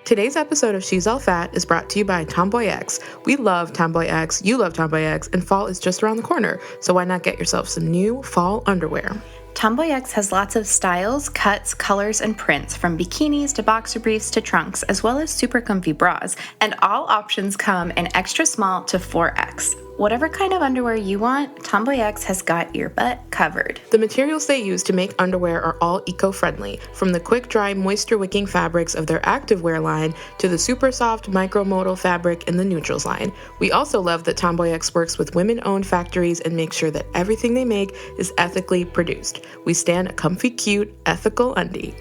Today's episode of She's All Fat is brought to you by Tomboy X. We love Tomboy X, you love Tomboy X, and fall is just around the corner, so why not get yourself some new fall underwear? Tomboy X has lots of styles, cuts, colors, and prints, from bikinis to boxer briefs to trunks, as well as super comfy bras, and all options come in extra small to 4X. Whatever kind of underwear you want, Tomboy X has got your butt covered. The materials they use to make underwear are all eco-friendly, from the quick-dry, moisture-wicking fabrics of their activewear line to the super soft micro-modal fabric in the neutrals line. We also love that Tomboy X works with women-owned factories and makes sure that everything they make is ethically produced. We stand a comfy, cute, ethical undie.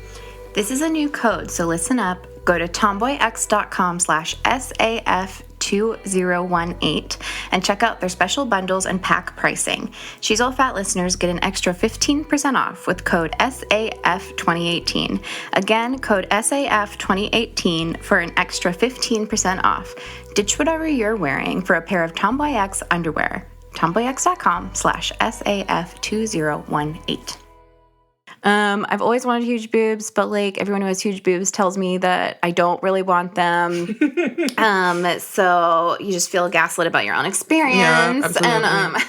This is a new code, so listen up. Go to tomboyx.com/SAF2018 and check out their special bundles and pack pricing. She's All Fat listeners get an extra 15% off with code SAF2018. Again, code SAF2018 for an extra 15% off. Ditch whatever you're wearing for a pair of Tomboy X underwear. tomboyx.com/SAF2018. I've always wanted huge boobs, but like everyone who has huge boobs tells me that I don't really want them. So you just feel gaslit about your own experience. Yeah, absolutely.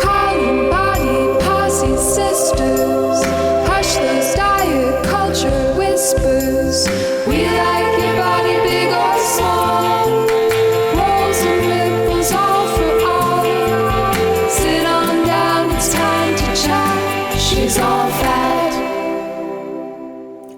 Calling body posse sisters, hush those diet culture whispers. We like your body big or small, rolls and ripples all for all. Sit on down, it's time to chat. She's all fat.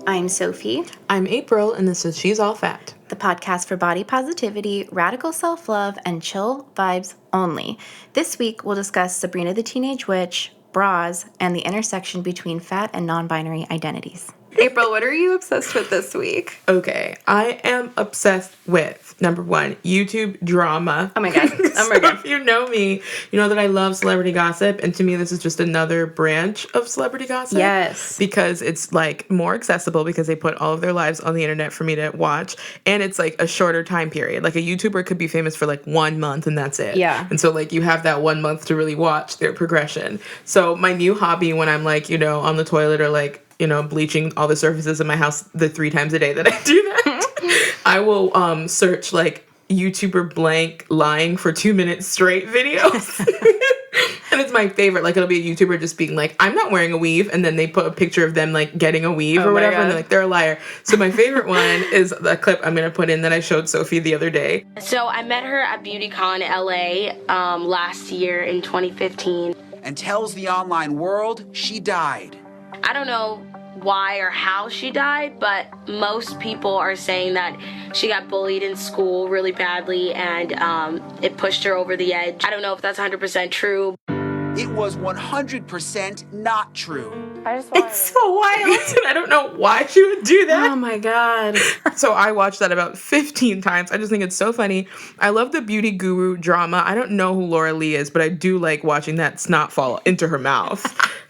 I'm Sophie, I'm April, and this is She's All Fat. the podcast for body positivity, radical self-love, and chill vibes only. This week, we'll discuss Sabrina the Teenage Witch, bras, and the intersection between fat and non-binary identities. April, what are you obsessed with this week? Okay, I am obsessed with, number one, YouTube drama. Oh my God. Oh my God. If you know me, you know that I love celebrity gossip, and to me this is just another branch of celebrity gossip. Yes. Because it's like more accessible because they put all of their lives on the internet for me to watch, and it's like a shorter time period. Like a YouTuber could be famous for like 1 month and that's it. Yeah. And so like you have that 1 month to really watch their progression. So my new hobby when I'm like, on the toilet or like, bleaching all the surfaces in my house the 3 times a day that I do that, I will search like YouTuber blank lying for 2 minutes straight videos. And it's my favorite. Like it'll be a YouTuber just being like, I'm not wearing a weave. And then they put a picture of them like getting a weave or whatever. And they're like, they're a liar. So my favorite one is the clip I'm going to put in that I showed Sophie the other day. So I met her at BeautyCon LA last year in 2015. And tells the online world she died. I don't know why or how she died, but most people are saying that she got bullied in school really badly and it pushed her over the edge. I don't know if that's 100% true. It was 100% not true. It's so wild. I don't know why she would do that. Oh my God. So I watched that about 15 times. I just think it's so funny. I love the beauty guru drama. I don't know who Laura Lee is, but I do like watching that snot fall into her mouth.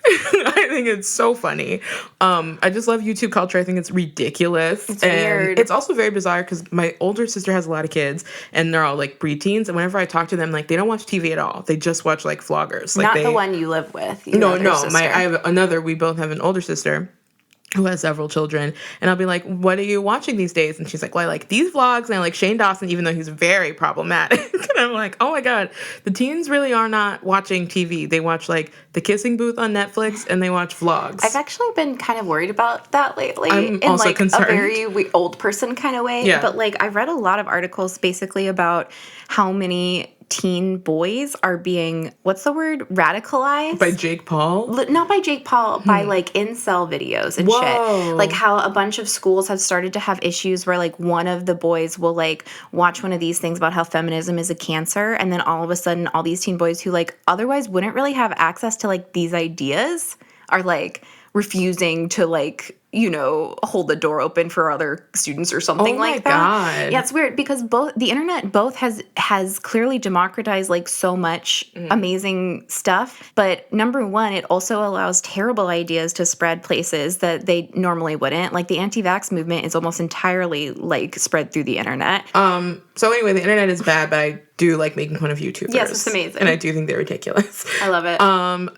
I think it's so funny. I just love YouTube culture. I think it's ridiculous. It's weird. It's also very bizarre because my older sister has a lot of kids and they're all like preteens. And whenever I talk to them, like they don't watch TV at all. They just watch like vloggers. Like, Not the one you live with. No. I have another. We both have an older sister who has several children, and I'll be like, what are you watching these days? And she's like, well, I like these vlogs, and I like Shane Dawson, even though he's very problematic. And I'm like, oh my God, the teens really are not watching TV. They watch like The Kissing Booth on Netflix, and they watch vlogs. I've actually been kind of worried about that lately. I'm in also like concerned. A very old person kind of way. Yeah. But like I've read a lot of articles basically about how many teen boys are being, what's the word, radicalized? By Jake Paul? Not by Jake Paul, by like incel videos and shit. Like how a bunch of schools have started to have issues where like one of the boys will like watch one of these things about how feminism is a cancer, and then all of a sudden all these teen boys who like otherwise wouldn't really have access to like these ideas are like refusing to like, hold the door open for other students or something like that. God. Yeah, it's weird because the internet has clearly democratized like so much amazing stuff. But number one, it also allows terrible ideas to spread places that they normally wouldn't. Like the anti-vax movement is almost entirely like spread through the internet. So anyway, the internet is bad, but I do like making fun of YouTubers. Yes, it's amazing. And I do think they're ridiculous. I love it.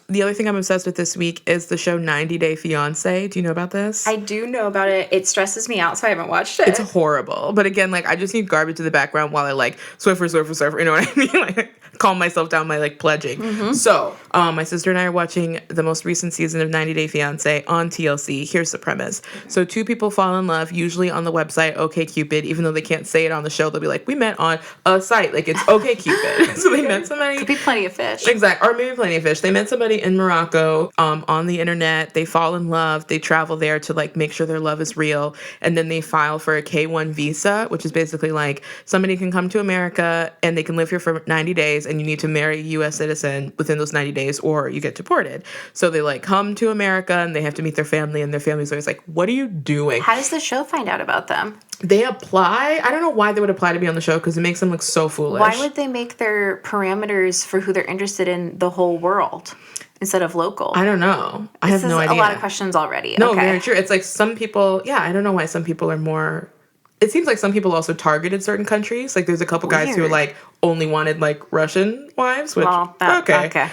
The other thing I'm obsessed with this week is the show 90 Day Fiancé. Do you know about this? gross. I do know about it. It stresses me out, so I haven't watched it. It's horrible. But again, like, I just need garbage in the background while I, like, Swiffer, you know what I mean? Like, calm myself down by, like, pledging. Mm-hmm. So, my sister and I are watching the most recent season of 90 Day Fiancé on TLC. Here's the premise. So, two people fall in love, usually on the website OkCupid. Even though they can't say it on the show, they'll be like, we met on a site. Like, it's OkCupid. So, they met somebody. Could be Plenty of Fish. Exactly. Or maybe Plenty of Fish. They met somebody in Morocco on the internet. They fall in love. They travel there to, like, make sure their love is real. And then they file for a K-1 visa, which is basically like somebody can come to America and they can live here for 90 days and you need to marry a U.S. citizen within those 90 days or you get deported. So they, like, come to America and they have to meet their family and their family's always like, what are you doing? How does the show find out about them? They apply. I don't know why they would apply to be on the show because it makes them look so foolish. Why would they make their parameters for who they're interested in the whole world instead of local? I don't know. I have no idea. This is a lot of questions already. No, okay. very true. It's like some people, I don't know why some people are more... It seems like some people also targeted certain countries. Like, there's a couple guys who, like, only wanted, like, Russian wives, which, okay.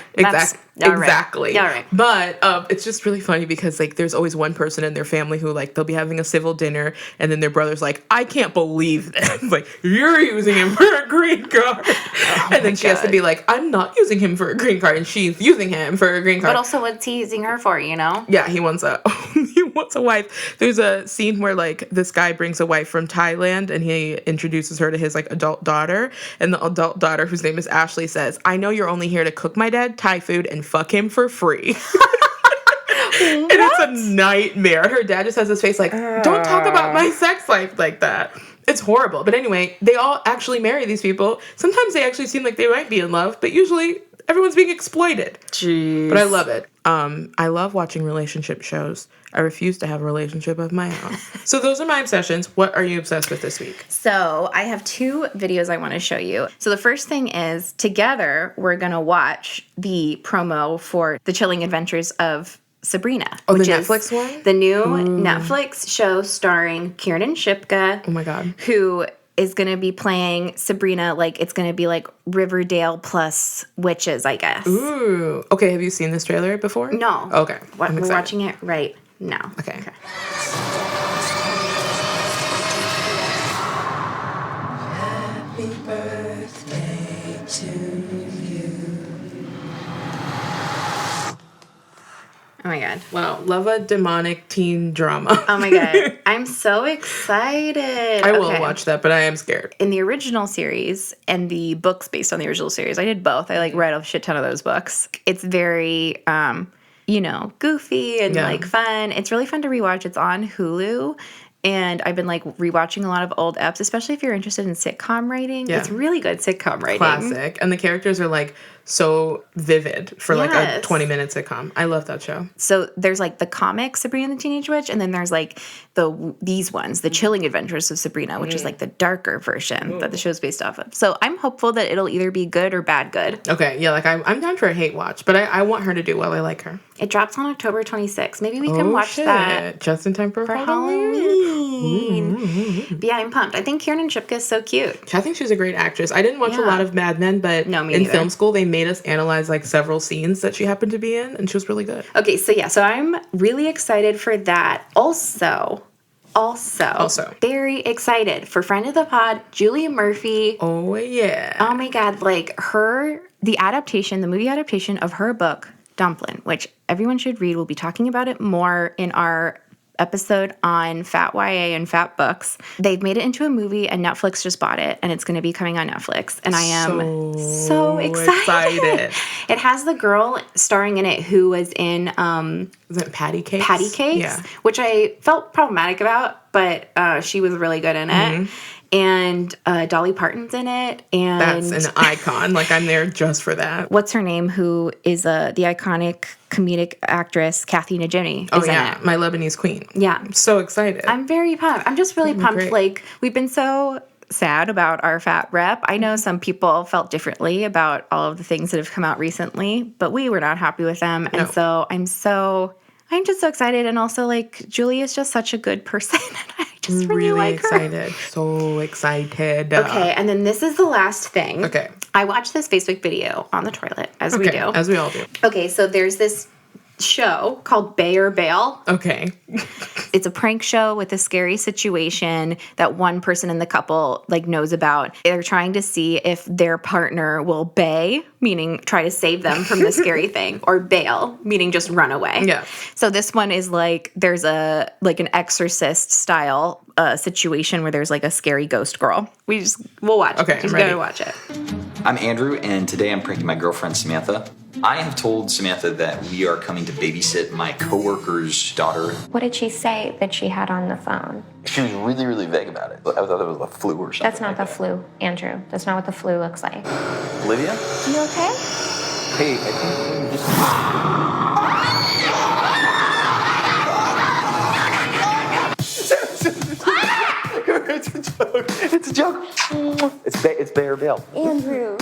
Exactly. All right. But it's just really funny because, like, there's always one person in their family who, like, they'll be having a civil dinner, and then their brother's like, I can't believe this. Like, you're using him for a green card. And then she has to be like, I'm not using him for a green card, and she's using him for a green card. But also, what's he using her for, you know? Yeah, he wants a wife. There's a scene where, like, this guy brings a wife from Thailand and he introduces her to his, like, adult daughter, and the adult daughter, whose name is Ashley, says, I know you're only here to cook my dad Thai food and fuck him for free. And it's a nightmare. Her dad just has this face like, don't talk about my sex life like that. It's horrible. But anyway, they all actually marry these people. Sometimes they actually seem like they might be in love, but usually everyone's being exploited. Jeez. But I love it. I love watching relationship shows. I refuse to have a relationship of my own. So those are my obsessions. What are you obsessed with this week? So I have 2 videos I want to show you. So the first thing is, together, we're going to watch the promo for The Chilling Adventures of Sabrina. Oh, which the is Netflix one? The new Netflix show starring Kiernan Shipka. Oh, my God. Who is going to be playing Sabrina, like, it's going to be like Riverdale plus witches, I guess. Ooh. Okay, have you seen this trailer before? No. Okay. We're watching it right now. Okay. Happy birthday to you. Oh my God. Wow. Love a demonic teen drama. Oh my God. I'm so excited. I will watch that, but I am scared. In the original series and the books based on the original series, I did both. I, like, read a shit ton of those books. It's very, goofy and, like, fun. It's really fun to rewatch. It's on Hulu. And I've been, like, rewatching a lot of old eps, especially if you're interested in sitcom writing. Yeah. It's really good sitcom writing. Classic. And the characters are, like, so vivid for, like, a 20-minute sitcom. I love that show. So there's, like, the comic Sabrina the Teenage Witch, and then there's, like, these ones, The Chilling Adventures of Sabrina, which is, like, the darker version that the show's based off of. So I'm hopeful that it'll either be good or bad good. Okay, yeah, like, I'm down for a hate watch, but I want her to do well. I like her. It drops on October 26th. Maybe we can watch that. Just in time for Halloween. But yeah, I'm pumped. I think Kiernan Shipka is so cute. I think she's a great actress. I didn't watch a lot of Mad Men, but in film school, they made us analyze, like, several scenes that she happened to be in, and she was really good. Okay, so I'm really excited for that. Also, very excited for friend of the pod, Julia Murphy. Oh, yeah. Oh, my God. Like, the movie adaptation of her book, Dumplin, which everyone should read. We'll be talking about it more in our episode on Fat YA and Fat Books. They've made it into a movie, and Netflix just bought it, and it's going to be coming on Netflix. And I am so excited. It has the girl starring in it who was in... Is it Patty Cakes? Patty Cakes, yeah. Which I felt problematic about, but she was really good in it. And Dolly Parton's in it. And that's an icon. Like, I'm there just for that. What's her name? Who is the iconic comedic actress, Kathy Najimy. Oh, yeah. My Lebanese queen. Yeah. I'm so excited. I'm very pumped. I'm just really pumped. Great. Like, we've been so sad about our fat rep. I know some people felt differently about all of the things that have come out recently, but we were not happy with them. And so I'm just so excited. And also, like, Julia's just such a good person. And I just really like her. Excited. So excited. Okay, and then this is the last thing. Okay. I watched this Facebook video on the toilet, as we do. As we all do. Okay, so there's this show called Bay or Bail. Okay. It's a prank show with a scary situation that one person in the couple like knows about. They're trying to see if their partner will bae, meaning try to save them from the scary thing, or bail, meaning just run away. Yeah. So this one is like there's an exorcist style situation where there's like a scary ghost girl. We'll watch Okay, it. Just I'm ready. gotta watch it. I'm Andrew, and today I'm pranking my girlfriend Samantha. I have told Samantha that we are coming to babysit my coworker's daughter. What did she say that she had on the phone? She was really, really vague about it. I thought it was the flu or something. That's not the flu, Andrew. That's not what the flu looks like. Olivia? You okay? Hey, I think we just... It's a joke. It's Bae or Bail. Andrew.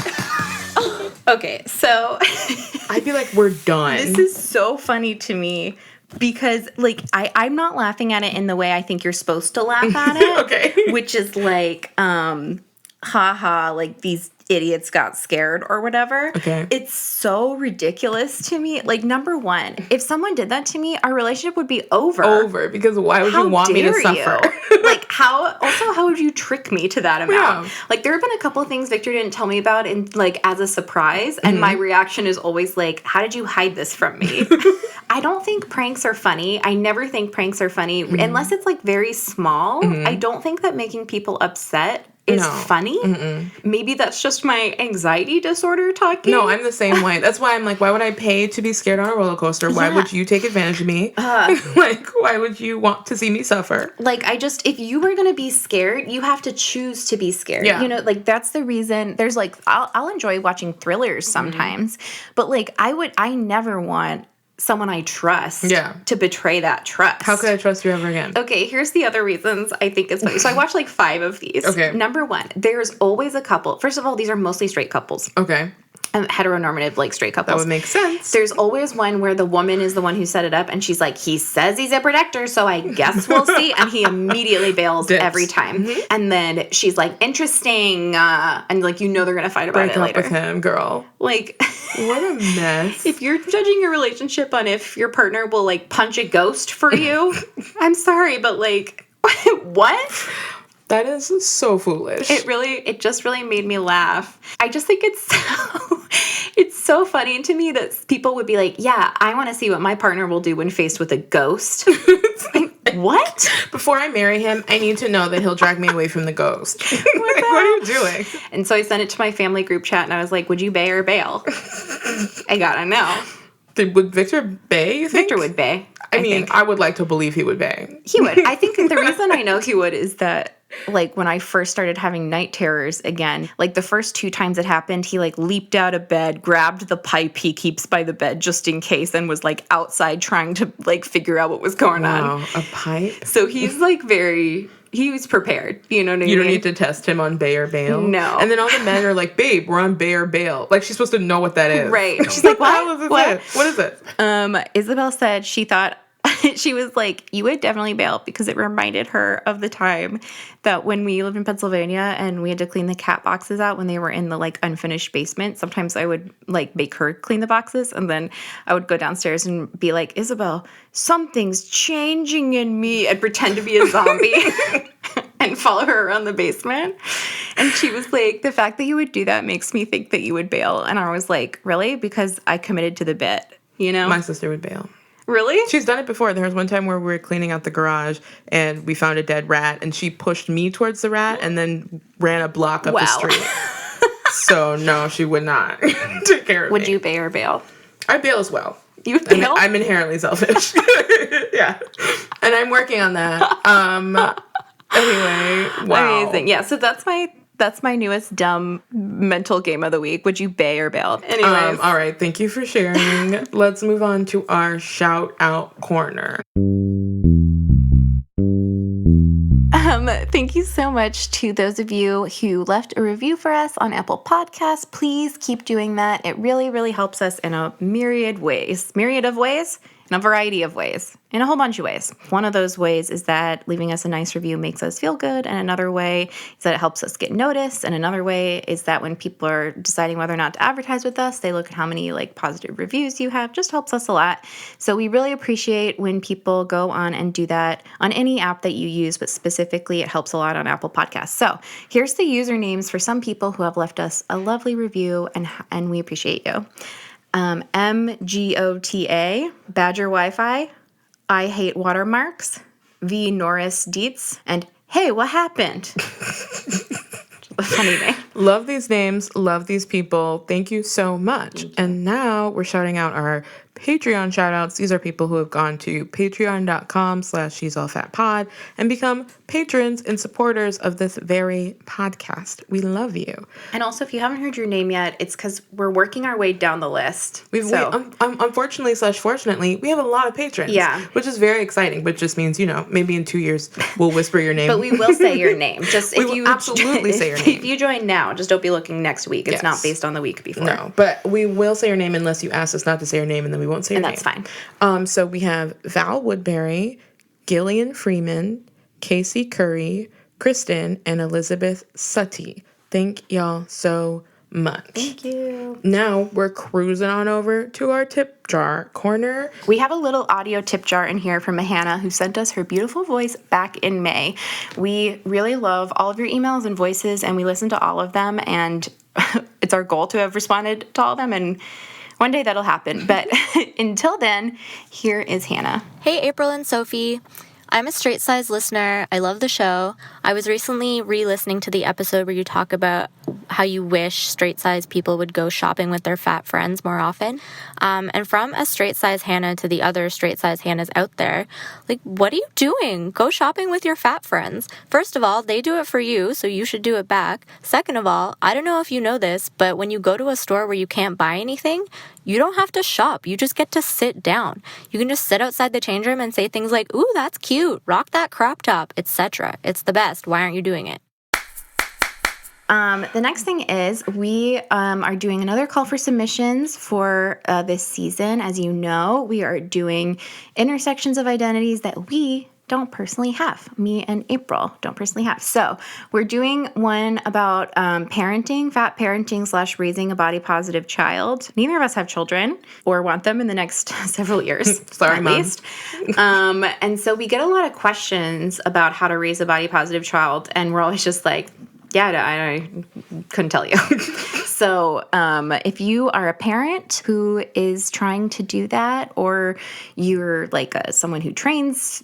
Okay, so I feel like we're done. this is so funny to me because like I'm not laughing at it in the way I think you're supposed to laugh at it. Okay. Which is like, haha, like these idiots got scared or whatever. Okay. It's so ridiculous to me. Like, number one, if someone did that to me, our relationship would be over. Because why would How you want me to dare suffer? you? Like, how would you trick me to that amount? Yeah. Like, there have been a couple of things Victor didn't tell me about and like as a surprise, and my reaction is always like, how did you hide this from me? I don't think pranks are funny. I never think pranks are funny unless it's like very small. I don't think that making people upset is funny. Maybe that's just my anxiety disorder talking. No, I'm the same way. That's why I'm like, why would I pay to be scared on a roller coaster? Why would you take advantage of me? Like, why would you want to see me suffer? Like, if you were going to be scared, you have to choose to be scared. Yeah. You know, like, that's the reason. There's, like, I'll enjoy watching thrillers sometimes. But, like, I never want someone I trust to betray that trust. How could I trust you ever again? Okay, here's the other reasons I think it's funny. So I watched, like, 5 of these. Okay. Number one, there's always a couple. First of all, these are mostly straight couples. Okay. Heteronormative, like, straight couples. That would make sense. There's always one where the woman is the one who set it up, and she's like, he says he's a protector, so I guess we'll see. And he immediately bails every time. And then she's like, interesting. And, like, you know they're going to fight about Break it up later. with him, girl. Like, what a mess. if you're judging your relationship on if your partner will, like, punch a ghost for you, I'm sorry, but, like, what? That is so foolish. It just really made me laugh. I just think it's so funny to me that people would be like, yeah, I want to see what my partner will do when faced with a ghost. Like, what? Before I marry him, I need to know that he'll drag me away from the ghost. Like, what are you doing? And so I sent it to my family group chat, and I was like, would you bae or bail? I gotta know. Would Victor bae, you think? Victor would bae. I mean, I would like to believe he would bae. He would. I think the reason I know he would is that, like, when I first started having night terrors again, like, the first 2 times it happened, he, like, leaped out of bed, grabbed the pipe he keeps by the bed just in case, and was, like, outside trying to, like, figure out what was going on. A pipe? So he's, like, he was prepared. You know what I mean? You don't need to test him on bae or bail? No. And then all the men are like, babe, we're on bae or bail. Like, she's supposed to know what that is. Right. She's like, What? What is it? Isabel said she thought, she was like, you would definitely bail, because it reminded her of the time that when we lived in Pennsylvania and we had to clean the cat boxes out when they were in the, like, unfinished basement. Sometimes I would, like, make her clean the boxes, and then I would go downstairs and be like, Isabel, something's changing in me, and pretend to be a zombie and follow her around the basement. And she was like, the fact that you would do that makes me think that you would bail. And I was like, really? Because I committed to the bit, you know? My sister would bail. Really? She's done it before. There was one time where we were cleaning out the garage and we found a dead rat, and she pushed me towards the rat and then ran a block up the street. So, no, she would not take care of me. Would you bae or bail? I bail as well. You bail? I'm inherently selfish. Yeah. And I'm working on that. Anyway, wow. Amazing. Yeah, so that's my newest dumb mental game of the week. Would you bae or bail? Anyways. All right. Thank you for sharing. Let's move on to our shout out corner. Thank you so much to those of you who left a review for us on Apple Podcasts. Please keep doing that. It really, really helps us in a myriad of ways. in a variety of ways, in a whole bunch of ways. One of those ways is that leaving us a nice review makes us feel good, and another way is that it helps us get noticed, and another way is that when people are deciding whether or not to advertise with us, they look at how many like positive reviews you have. Just helps us a lot. So we really appreciate when people go on and do that on any app that you use, but specifically it helps a lot on Apple Podcasts. So here's the usernames for some people who have left us a lovely review, and we appreciate you. MGOTA, Badger Wi-Fi, I Hate Watermarks, V Norris Dietz, and Hey, What Happened? A funny name. Love these names. Love these people. Thank you so much. And now we're shouting out our Patreon shoutouts. These are people who have gone to patreon.com/she'sallfatpod and become patrons and supporters of this very podcast. We love you. And also, if you haven't heard your name yet, it's because we're working our way down the list. Unfortunately / fortunately, we have a lot of patrons. Yeah. Which is very exciting, but just means, maybe in 2 years we'll whisper your name. But we will say your name. We will absolutely say your name. If you join now, just don't be looking next week. It's not based on the week before. No, but we will say your name unless you ask us not to say your name, and then we won't say your name. And that's fine. So we have Val Woodbury, Gillian Freeman, Casey Curry, Kristen, and Elizabeth Sutty. Thank y'all so much. Thank you. Now we're cruising on over to our tip jar corner. We have a little audio tip jar in here from Hannah, who sent us her beautiful voice back in May. We really love all of your emails and voices, and we listen to all of them, and it's our goal to have responded to all of them, and one day that'll happen. But until then, here is Hannah. Hey, April and Sophie. I'm a straight size listener. I love the show. I was recently re-listening to the episode where you talk about how you wish straight size people would go shopping with their fat friends more often. And from a straight size Hannah to the other straight size Hannahs out there, like, what are you doing? Go shopping with your fat friends. First of all, they do it for you, so you should do it back. Second of all, I don't know if you know this, but when you go to a store where you can't buy anything, you don't have to shop. You just get to sit down. You can just sit outside the change room and say things like, ooh, that's cute, rock that crop top, etc. It's the best. Why aren't you doing it? The next thing is we are doing another call for submissions for this season. As you know, we are doing intersections of identities that we don't personally have. Me and April don't personally have. So we're doing one about parenting, fat parenting / raising a body positive child. Neither of us have children or want them in the next several years. Sorry, at Mom. least. And so we get a lot of questions about how to raise a body positive child. And we're always just like, yeah, I couldn't tell you. So if you are a parent who is trying to do that, or you're like someone who trains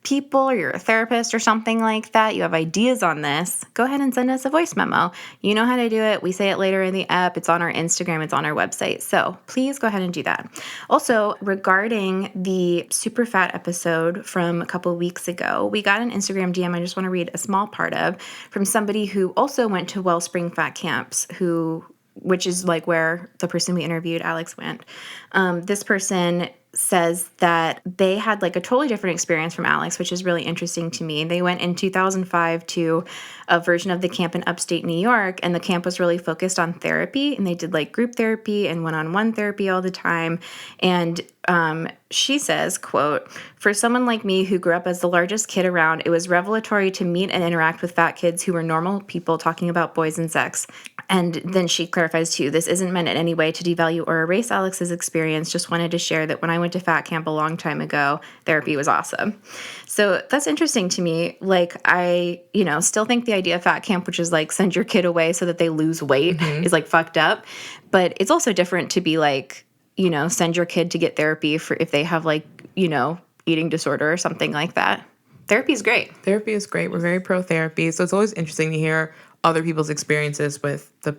people, or you're a therapist or something like that, you have ideas on this, go ahead and send us a voice memo. You know how to do it. We say it later in the app. It's on our Instagram. It's on our website. So please go ahead and do that. Also, regarding the super fat episode from a couple of weeks ago, we got an Instagram DM I just want to read a small part of from somebody who also went to Wellspring Fat Camps, which is like where the person we interviewed, Alex, went. This person says that they had like a totally different experience from Alex, which is really interesting to me. They went in 2005 to a version of the camp in upstate New York, and the camp was really focused on therapy, and they did like group therapy and one-on-one therapy all the time. And she says, quote, "For someone like me who grew up as the largest kid around, it was revelatory to meet and interact with fat kids who were normal people talking about boys and sex." And then she clarifies too, this isn't meant in any way to devalue or erase Alex's experience, just wanted to share that when I went to fat camp a long time ago, therapy was awesome. So that's interesting to me. Like, I, still think the idea of fat camp, which is like send your kid away so that they lose weight, is like fucked up. But it's also different to be like, send your kid to get therapy for if they have like, eating disorder or something like that. Therapy is great. Therapy is great. We're very pro therapy. So it's always interesting to hear other people's experiences with the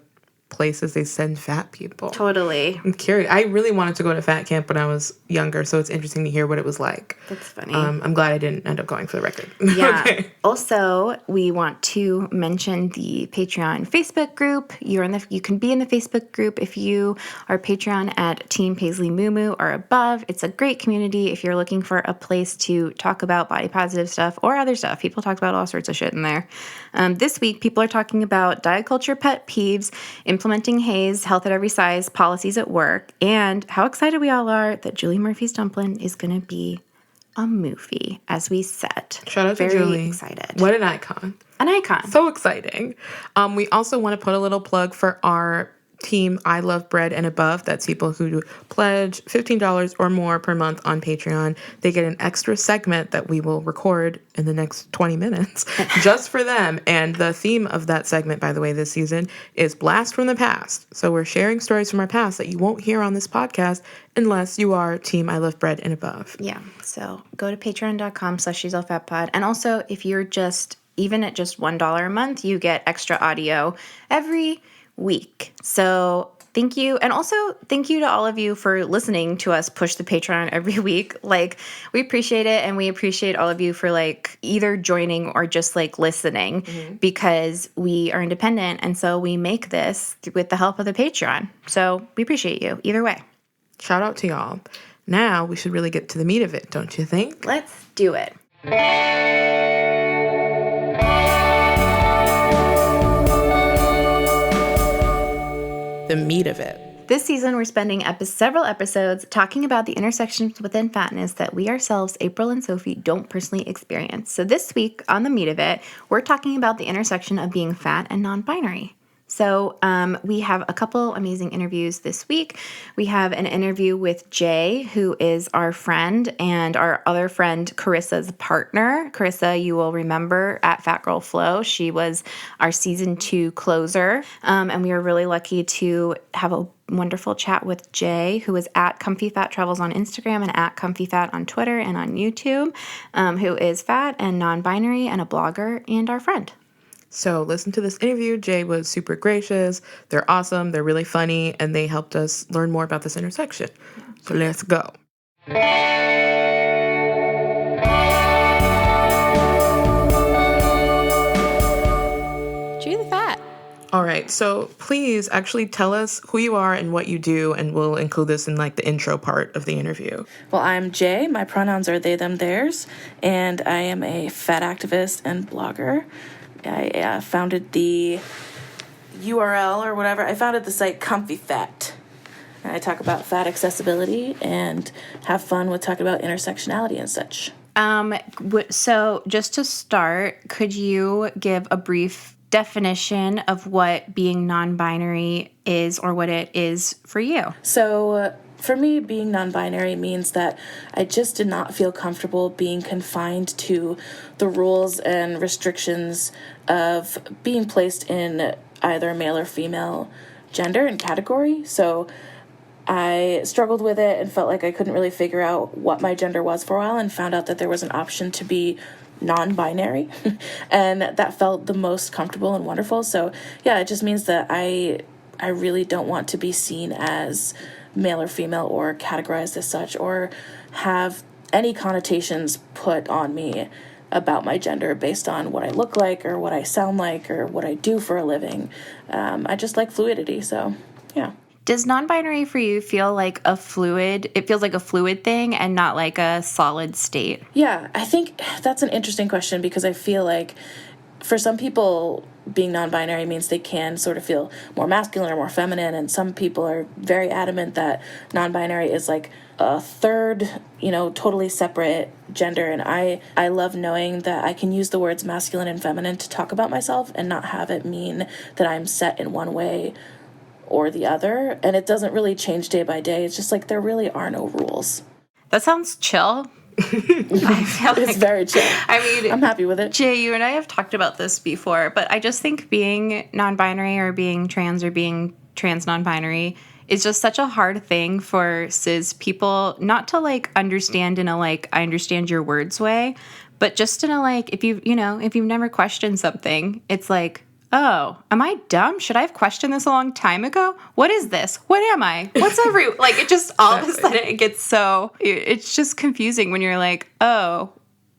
places they send fat people. Totally. I'm curious. I really wanted to go to fat camp when I was younger, so it's interesting to hear what it was like. That's funny. I'm glad I didn't end up going, for the record. Yeah. Okay. Also, we want to mention the Patreon Facebook group. You can be in the Facebook group if you are Patreon at Team Paisley Moo Moo or above. It's a great community if you're looking for a place to talk about body positive stuff or other stuff. People talk about all sorts of shit in there. This week, people are talking about diet culture pet peeves, in implementing HAES, health at every size, policies at work, and how excited we all are that Julie Murphy's Dumplin is going to be a movie, as we said. Shout out to Very Julie. excited. What an icon. An icon. So exciting. We also want to put a little plug for our team, I Love Bread and Above. That's people who pledge $15 or more per month on Patreon. They get an extra segment that we will record in the next 20 minutes just for them. And the theme of that segment, by the way, this season is Blast from the Past. So we're sharing stories from our past that you won't hear on this podcast unless you are team I Love Bread and Above. Yeah. So go to patreon.com/she'salfatpod. And also, if you're even at just $1 a month, you get extra audio every week. So thank you. And also thank you to all of you for listening to us push the Patreon every week. Like, we appreciate it. And we appreciate all of you for like either joining or just like listening because we are independent. And so we make this with the help of the Patreon. So we appreciate you either way. Shout out to y'all. Now we should really get to the meat of it, don't you think? Let's do it. The meat of it. This season, we're spending several episodes talking about the intersections within fatness that we ourselves, April and Sophie, don't personally experience. So this week, on the meat of it, we're talking about the intersection of being fat and non-binary. So we have a couple amazing interviews this week. We have an interview with Jay, who is our friend, and our other friend, Carissa's partner. Carissa, you will remember at Fat Girl Flow. She was our season 2 closer, and we were really lucky to have a wonderful chat with Jay, who is at Comfy Fat Travels on Instagram and at Comfy Fat on Twitter and on YouTube, who is fat and non-binary and a blogger and our friend. So listen to this interview. Jay was super gracious. They're awesome. They're really funny. And they helped us learn more about this intersection. So let's go. Chew the fat. All right. So please actually tell us who you are and what you do. And we'll include this in like the intro part of the interview. Well, I'm Jay. My pronouns are they, them, theirs. And I am a fat activist and blogger. I founded the URL or whatever. I founded the site Comfy Fat. And I talk about fat accessibility and have fun with talking about intersectionality and such. So just to start, could you give a brief definition of what being non-binary is or what it is for you? So for me, being non-binary means that I just did not feel comfortable being confined to the rules and restrictions of being placed in either male or female gender and category. So I struggled with it and felt like I couldn't really figure out what my gender was for a while, and found out that there was an option to be non-binary and that felt the most comfortable and wonderful. So yeah, it just means that I really don't want to be seen as male or female or categorized as such or have any connotations put on me about my gender based on what I look like or what I sound like or what I do for a living. I just like fluidity, so yeah. Does non-binary for you feel like it feels like a fluid thing and not like a solid state? Yeah, I think that's an interesting question because I feel like for some people, being non-binary means they can sort of feel more masculine or more feminine, and some people are very adamant that non-binary is like a third, totally separate gender, and I love knowing that I can use the words masculine and feminine to talk about myself and not have it mean that I'm set in one way or the other, and it doesn't really change day by day. It's just like there really are no rules. That sounds chill. I feel like it's very chill. I mean, I'm happy with it. Jay, you and I have talked about this before, but I just think being non-binary or being trans non-binary is just such a hard thing for cis people not to like understand in a like I understand your words way, but just in a like if you've never questioned something, it's like, oh, am I dumb? Should I have questioned this a long time ago? What is this? What am I? What's a root? Like, it just all of a sudden it gets so, it's just confusing when you're like, oh,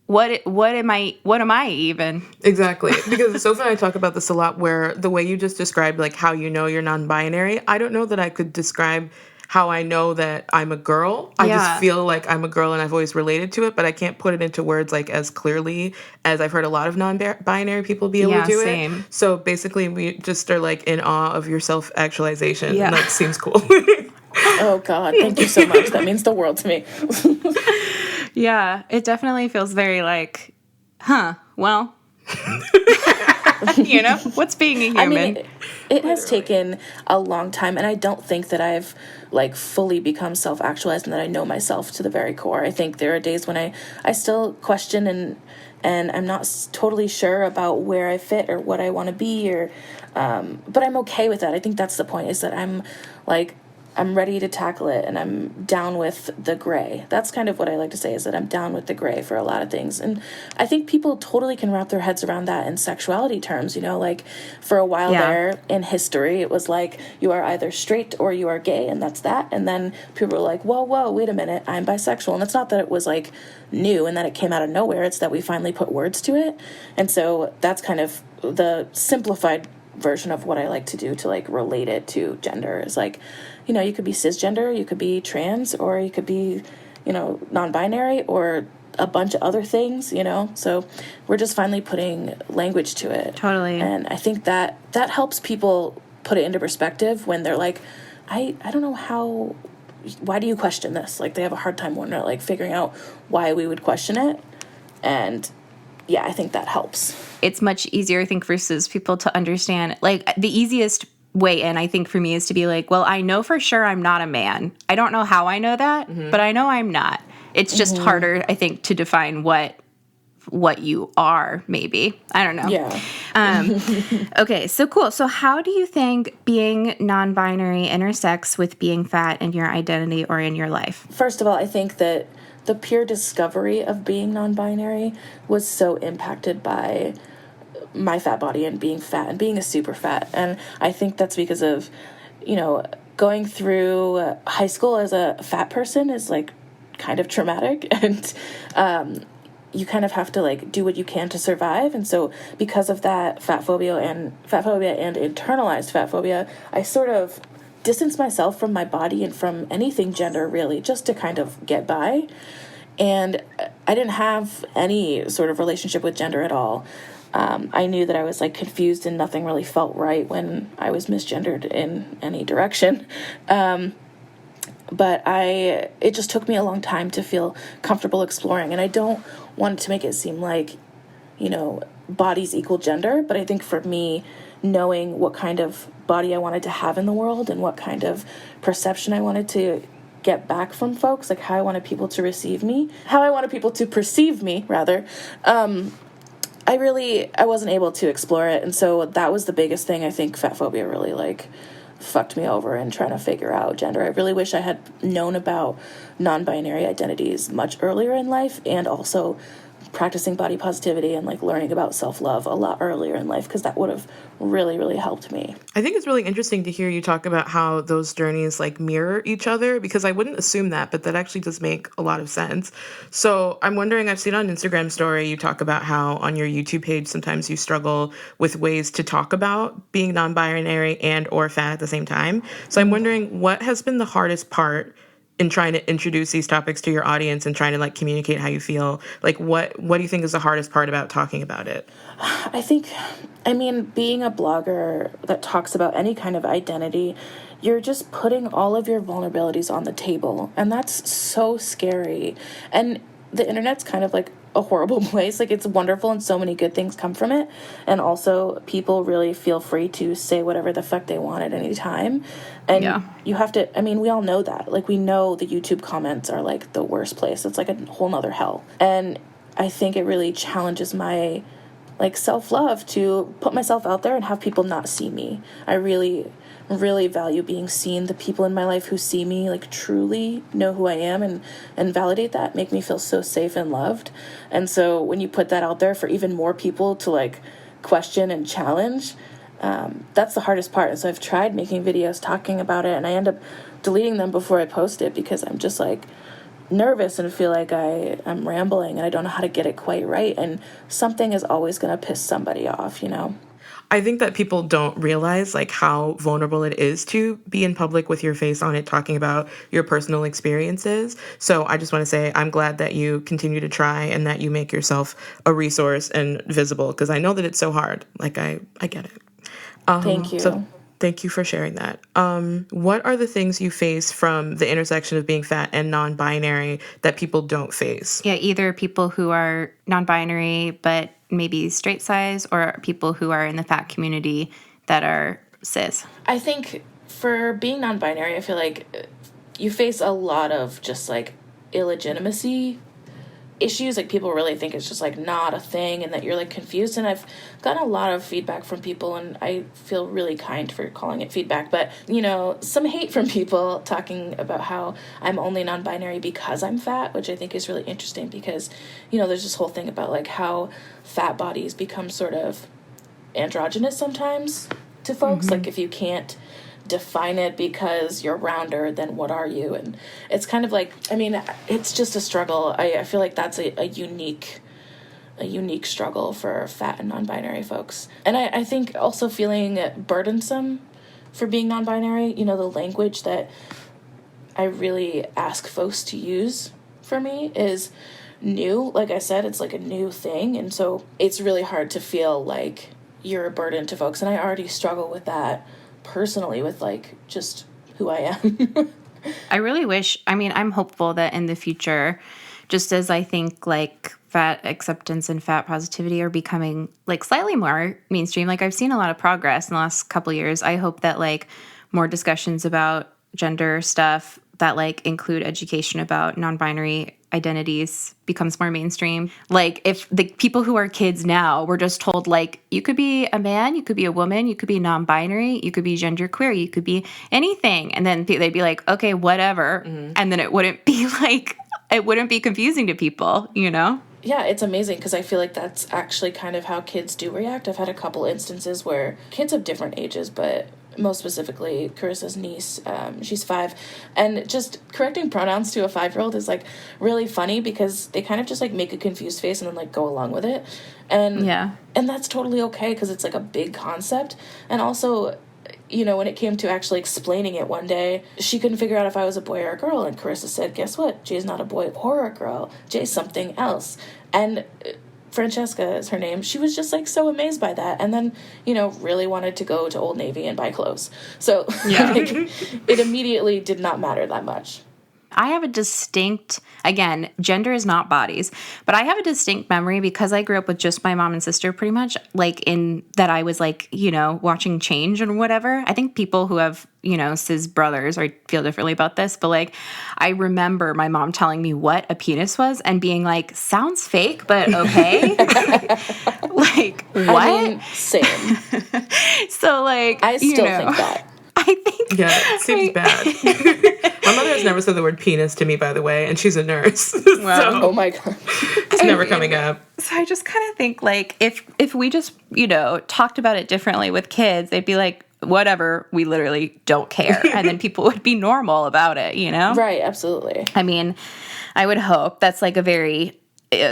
what am I even? Exactly. Because Sophie and I talk about this a lot where the way you just described like how you know you're non-binary, I don't know that I could describe how I know that I'm a girl. I just feel like I'm a girl and I've always related to it, but I can't put it into words like as clearly as I've heard a lot of non-binary people be able to do it. So basically we just are like in awe of your self-actualization. And that seems cool. Oh God, thank you so much. That means the world to me. Yeah, it definitely feels very like, well, you know, what's being a human? I mean, it has taken a long time, and I don't think that I've like fully become self-actualized and that I know myself to the very core. I think there are days when I still question and I'm not totally sure about where I fit or what I want to be, or but I'm okay with that. I think that's the point, is that I'm ready to tackle it, and I'm down with the gray. That's kind of what I like to say, is that I'm down with the gray for a lot of things. And I think people totally can wrap their heads around that in sexuality terms, you know, like for a while there in history, it was like you are either straight or you are gay, and that's that. And then people were like, whoa, wait a minute, I'm bisexual. And it's not that it was like new and that it came out of nowhere. It's that we finally put words to it. And so that's kind of the simplified version of what I like to do to like relate it to gender, is like, you know, you could be cisgender, you could be trans, or you could be, you know, non-binary, or a bunch of other things, you know. So we're just finally putting language to it. Totally. And I think that helps people put it into perspective when they're like, I don't know why do you question this? Like, they have a hard time wondering, like, figuring out why we would question it. And yeah, I think that helps. It's much easier, I think, versus people to understand. Like, the easiest way in, I think, for me is to be like, well, I know for sure I'm not a man. I don't know how I know that, but I know I'm not. It's just harder, I think, to define what you are, maybe. I don't know. Yeah. Okay, so cool. So how do you think being non-binary intersects with being fat in your identity or in your life? First of all, I think that the pure discovery of being non-binary was so impacted by my fat body and being fat and being a super fat. And I think that's because of, you know, going through high school as a fat person is like kind of traumatic, and you kind of have to like do what you can to survive. And so because of that, fat phobia and internalized fat phobia, I sort of distance myself from my body and from anything gender, really, just to kind of get by. And I didn't have any sort of relationship with gender at all. I knew that I was like confused and nothing really felt right when I was misgendered in any direction. But it just took me a long time to feel comfortable exploring. And I don't want to make it seem like, you know, bodies equal gender. But I think for me, knowing what kind of body I wanted to have in the world and what kind of perception I wanted to get back from folks, like how I wanted people to perceive me, rather, I wasn't able to explore it. And so that was the biggest thing. I think fat phobia really like fucked me over in trying to figure out gender. I really wish I had known about non-binary identities much earlier in life, and also practicing body positivity and like learning about self-love a lot earlier in life, because that would have really, really helped me. I think it's really interesting to hear you talk about how those journeys like mirror each other, because I wouldn't assume that, but that actually does make a lot of sense. So I'm wondering, I've seen on Instagram story you talk about how on your YouTube page sometimes you struggle with ways to talk about being non-binary and or fat at the same time. So I'm wondering, what has been the hardest part in trying to introduce these topics to your audience and trying to like communicate how you feel? Like what do you think is the hardest part about talking about it? I mean, being a blogger that talks about any kind of identity, you're just putting all of your vulnerabilities on the table, and that's so scary. And the internet's kind of like a horrible place. Like, it's wonderful and so many good things come from it, and also people really feel free to say whatever the fuck they want at any time. And you have to, I mean, we all know that. Like, we know the YouTube comments are like the worst place. It's like a whole nother hell. And I think it really challenges my like self-love to put myself out there and have people not see me. I really, really value being seen. The people in my life who see me like truly know who I am and validate that, make me feel so safe and loved. And so when you put that out there for even more people to like question and challenge, that's the hardest part. And so I've tried making videos talking about it, and I end up deleting them before I post it because I'm just like nervous and feel like I'm rambling and I don't know how to get it quite right, and something is always going to piss somebody off, you know? I think that people don't realize like how vulnerable it is to be in public with your face on it, talking about your personal experiences. So I just want to say I'm glad that you continue to try and that you make yourself a resource and visible, because I know that it's so hard. Like I get it. Thank you. So thank you for sharing that. What are the things you face from the intersection of being fat and non-binary that people don't face? Yeah, either people who are non-binary but maybe straight size, or people who are in the fat community that are cis. I think for being non-binary, I feel like you face a lot of just like illegitimacy issues. Like people really think it's just like not a thing and that you're like confused. And I've gotten a lot of feedback from people, and I feel really kind for calling it feedback, but you know, some hate from people talking about how I'm only non-binary because I'm fat, which I think is really interesting because, you know, there's this whole thing about like how fat bodies become sort of androgynous sometimes to folks. Like if you can't define it because you're rounder, then what are you? And it's kind of like, I mean, it's just a struggle. I feel like that's a unique struggle for fat and non-binary folks. And I think also feeling burdensome for being non-binary, you know, the language that I really ask folks to use for me is new. Like I said, it's like a new thing. And so it's really hard to feel like you're a burden to folks. And I already struggle with that personally, with like just who I am. I really wish, I mean, I'm hopeful that in the future, just as I think like fat acceptance and fat positivity are becoming like slightly more mainstream, like I've seen a lot of progress in the last couple of years. I hope that like more discussions about gender stuff that like include education about non-binary identities becomes more mainstream. Like if the people who are kids now were just told like, you could be a man, you could be a woman, you could be non-binary, you could be genderqueer, you could be anything. And then they'd be like, okay, whatever. And then it wouldn't be like, it wouldn't be confusing to people, you know? Yeah, it's amazing because I feel like that's actually kind of how kids do react. I've had a couple instances where kids of different ages, but most specifically Carissa's niece, she's 5, and just correcting pronouns to a 5-year-old is like really funny because they kind of just like make a confused face and then like go along with it. And yeah, and that's totally okay because it's like a big concept. And also, you know, when it came to actually explaining it one day, she couldn't figure out if I was a boy or a girl, and Carissa said, guess what? Jay's not a boy or a girl. Jay's something else. And Francesca is her name. She was just like so amazed by that, and then, you know, really wanted to go to Old Navy and buy clothes. So yeah, like, it immediately did not matter that much. I have a distinct, again, gender is not bodies, but I have a distinct memory because I grew up with just my mom and sister pretty much, like in that I was like, you know, watching Change and whatever. I think people who have, you know, cis brothers or feel differently about this, but like I remember my mom telling me what a penis was and being like, sounds fake, but okay. Like, what? I mean, same. So like, I still think that. I think. Yeah, it seems bad. My mother has never said the word penis to me, by the way, and she's a nurse. Wow. So oh my God. It's never coming up. So I just kind of think like if we just, you know, talked about it differently with kids, they'd be like, whatever, we literally don't care. And then people would be normal about it, you know? Right, absolutely. I mean, I would hope that's like a very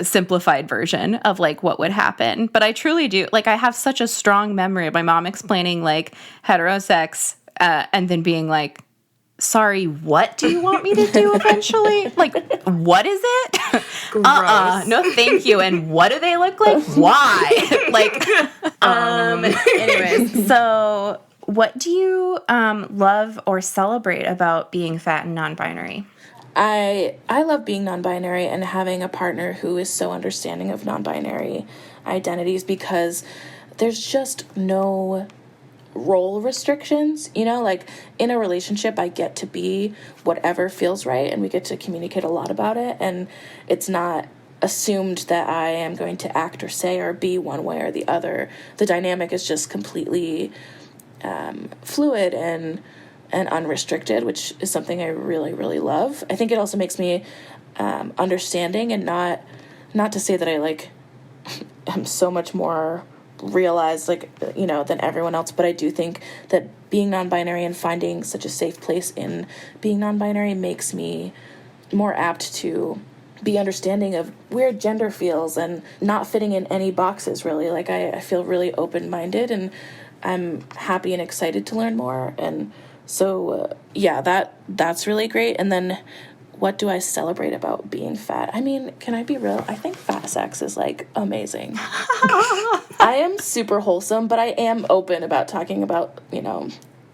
simplified version of like what would happen. But I truly do. Like I have such a strong memory of my mom explaining like heterosex and then being like, sorry, what do you want me to do eventually? Like, what is it? No, thank you. And what do they look like? Why? Like, anyways, so what do you love or celebrate about being fat and non-binary? I love being non-binary and having a partner who is so understanding of non-binary identities because there's just no role restrictions, you know, like in a relationship I get to be whatever feels right and we get to communicate a lot about it, and it's not assumed that I am going to act or say or be one way or the other. The dynamic is just completely fluid and unrestricted, which is something I really, really love. I think it also makes me understanding, and not to say that I like am so much more realized, like, you know, than everyone else, but I do think that being non-binary and finding such a safe place in being non-binary makes me more apt to be understanding of where gender feels and not fitting in any boxes, really. Like, I feel really open-minded, and I'm happy and excited to learn more. And so, that's really great. And then what do I celebrate about being fat? I mean, can I be real? I think fat sex is, like, amazing. I am super wholesome, but I am open about talking about,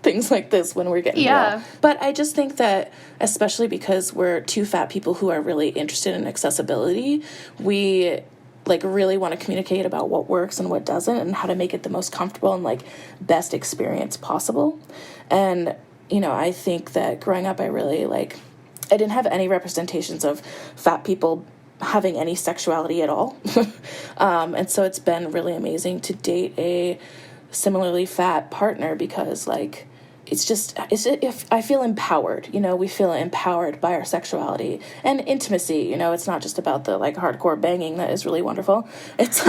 things like this when we're getting real. But I just think that, especially because we're two fat people who are really interested in accessibility, we really want to communicate about what works and what doesn't, and how to make it the most comfortable and best experience possible. And I think that growing up, I really I didn't have any representations of fat people having any sexuality at all. And so it's been really amazing to date a similarly fat partner, because I feel empowered. We feel empowered by our sexuality and intimacy. It's not just about the hardcore banging that is really wonderful. It's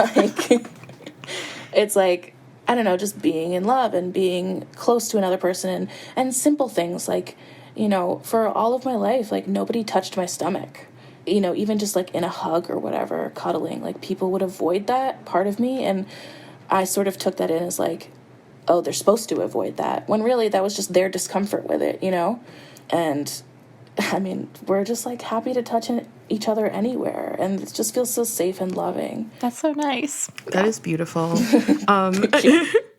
I don't know, just being in love and being close to another person, and simple things for all of my life, nobody touched my stomach. Even just in a hug or whatever, cuddling, people would avoid that part of me, and I sort of took that in as oh, they're supposed to avoid that, when really that was just their discomfort with it, And I mean, we're just happy to touch each other anywhere, and it just feels so safe and loving. That's so nice. That is beautiful.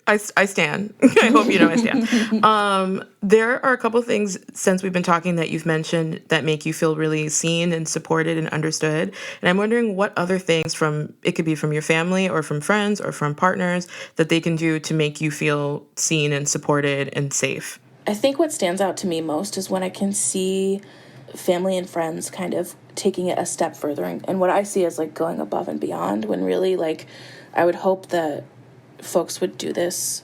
I stand. I hope you know I stand. There are a couple things since we've been talking that you've mentioned that make you feel really seen and supported and understood. And I'm wondering what other things it could be from your family or from friends or from partners, that they can do to make you feel seen and supported and safe. I think what stands out to me most is when I can see family and friends kind of taking it a step further, and what I see as going above and beyond, when really I would hope that folks would do this,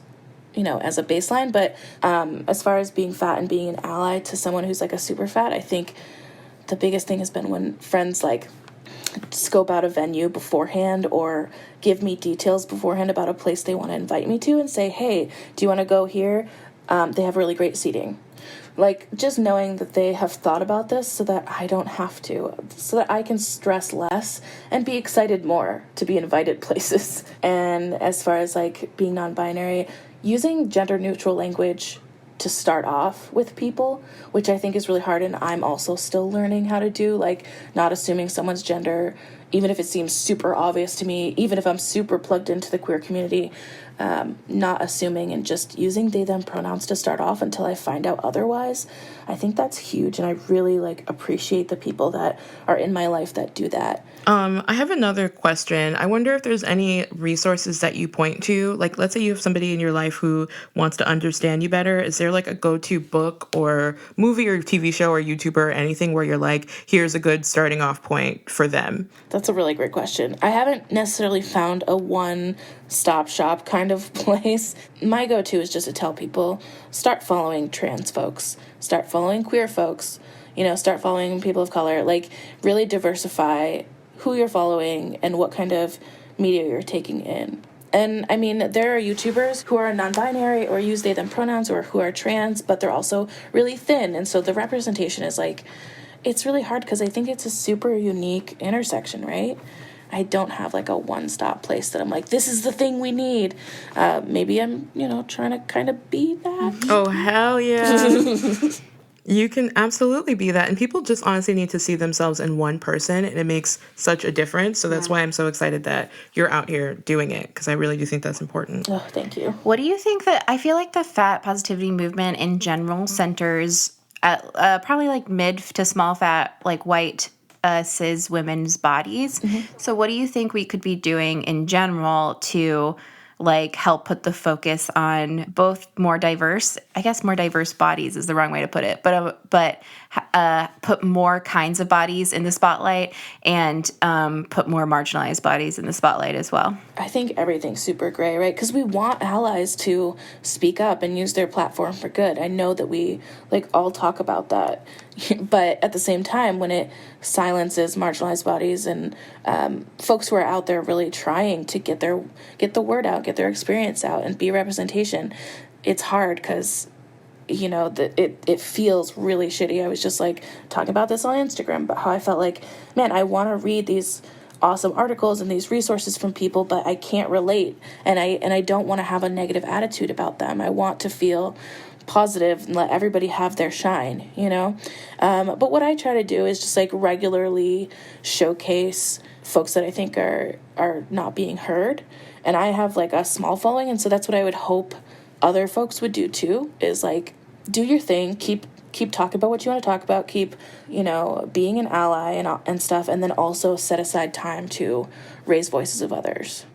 as a baseline. But as far as being fat and being an ally to someone who's a super fat, I think the biggest thing has been when friends scope out a venue beforehand, or give me details beforehand about a place they want to invite me to, and say, hey, do you want to go here? They have really great seating. Just knowing that they have thought about this so that I don't have to, so that I can stress less and be excited more to be invited places. And as far as being non-binary, using gender-neutral language to start off with people, which I think is really hard, and I'm also still learning how to do, not assuming someone's gender, even if it seems super obvious to me, even if I'm super plugged into the queer community, not assuming and just using they, them pronouns to start off until I find out otherwise. I think that's huge, and I really appreciate the people that are in my life that do that. I have another question. I wonder if there's any resources that you point to. Let's say you have somebody in your life who wants to understand you better. Is there a go-to book or movie or TV show or YouTuber or anything where you're here's a good starting off point for them? That's a really great question. I haven't necessarily found a one-stop shop kind of place. My go-to is just to tell people, start following trans folks, start following queer folks, start following people of color, really diversify who you're following and what kind of media you're taking in. And I mean, there are YouTubers who are non-binary or use they, them pronouns, or who are trans, but they're also really thin. And so the representation is it's really hard, because I think it's a super unique intersection, right? I don't have a one-stop place that I'm this is the thing we need. Maybe I'm, trying to kind of be that. Oh, hell yeah. You can absolutely be that. And people just honestly need to see themselves in one person, and it makes such a difference. So that's why I'm so excited that you're out here doing it, because I really do think that's important. Oh, thank you. What do you think I feel the fat positivity movement in general centers at probably mid to small fat, white cis women's bodies. Mm-hmm. So what do you think we could be doing in general to help put the focus on both more diverse bodies is the wrong way to put it, but put more kinds of bodies in the spotlight, and put more marginalized bodies in the spotlight as well? I think everything's super gray, right? Because we want allies to speak up and use their platform for good. I know that we all talk about that, but at the same time, when it silences marginalized bodies and folks who are out there really trying to get the word out, get their experience out, and be representation, it's hard, because you know, that it feels really shitty. I was just like talking about this on Instagram, but how I felt like, man, I want to read these awesome articles and these resources from people, but I can't relate, and I don't want to have a negative attitude about them. I want to feel positive and let everybody have their shine, you know. But what I try to do is just like regularly showcase folks that I think are not being heard, and I have like a small following, and so that's what I would hope other folks would do too, is like do your thing, keep talking about what you want to talk about, keep, you know, being an ally and stuff, and then also set aside time to raise voices of others.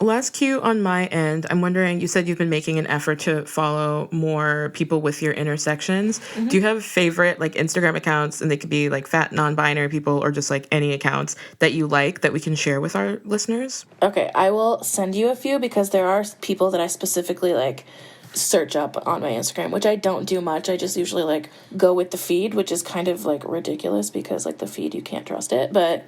Last cue on my end, I'm wondering, you said you've been making an effort to follow more people with your intersections. Mm-hmm. Do you have favorite like Instagram accounts, and they could be like fat non-binary people or just like any accounts that you like that we can share with our listeners? Okay, I will send you a few because there are people that I specifically like search up on my Instagram, which I don't do much. I just usually like go with the feed, which is kind of like ridiculous because like the feed, you can't trust it, but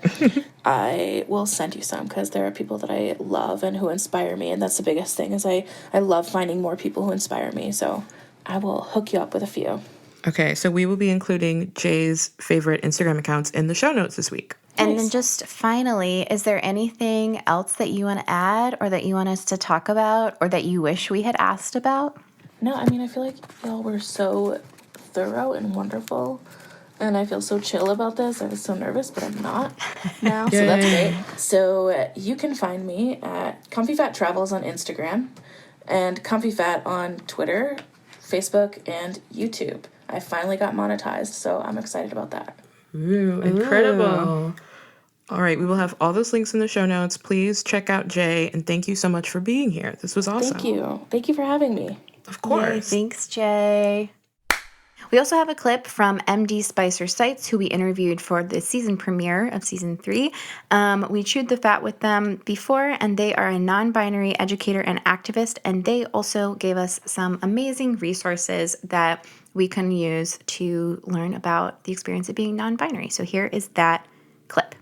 I will send you some because there are people that I love and who inspire me, and that's the biggest thing is I love finding more people who inspire me, so I will hook you up with a few. Okay, so we will be including Jay's favorite Instagram accounts in the show notes this week. And then just finally, is there anything else that you want to add or that you want us to talk about or that you wish we had asked about? No, I mean, I feel like y'all were so thorough and wonderful, and I feel so chill about this. I was so nervous, but I'm not now, so that's great. So you can find me at Comfy Fat Travels on Instagram and Comfy Fat on Twitter, Facebook, and YouTube. I finally got monetized, so I'm excited about that. Ooh, incredible. Ooh. All right, we will have all those links in the show notes. Please check out Jay, and thank you so much for being here. This was awesome. Thank you. Thank you for having me. Of course. Yay, thanks, Jay. We also have a clip from MD Spicer Sites, who we interviewed for the season premiere of season 3. We chewed the fat with them before, and they are a non-binary educator and activist, and they also gave us some amazing resources that we can use to learn about the experience of being non-binary. So here is that clip.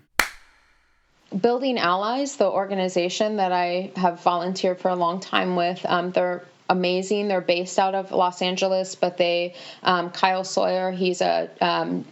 Building Allies, the organization that I have volunteered for a long time with, they're amazing. They're based out of Los Angeles, but Kyle Sawyer, he's a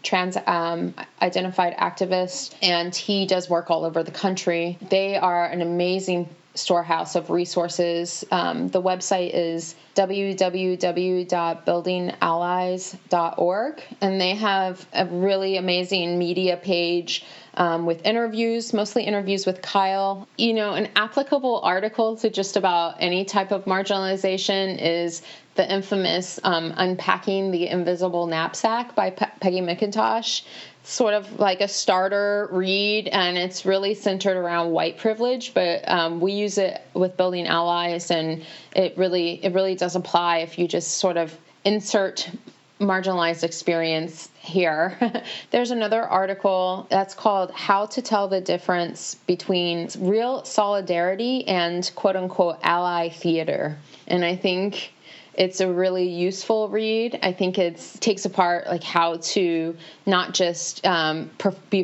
trans identified activist, and he does work all over the country. They are an amazing storehouse of resources. The website is www.buildingallies.org, and they have a really amazing media page with interviews, mostly interviews with Kyle. You know, an applicable article to just about any type of marginalization is the infamous Unpacking the Invisible Knapsack by Peggy McIntosh. Sort of like a starter read, and it's really centered around white privilege, but we use it with Building Allies, and it really does apply if you just sort of insert marginalized experience here. There's another article that's called How to Tell the Difference Between Real Solidarity and quote-unquote ally theater. And I think it's a really useful read. I think it takes apart like how to not just be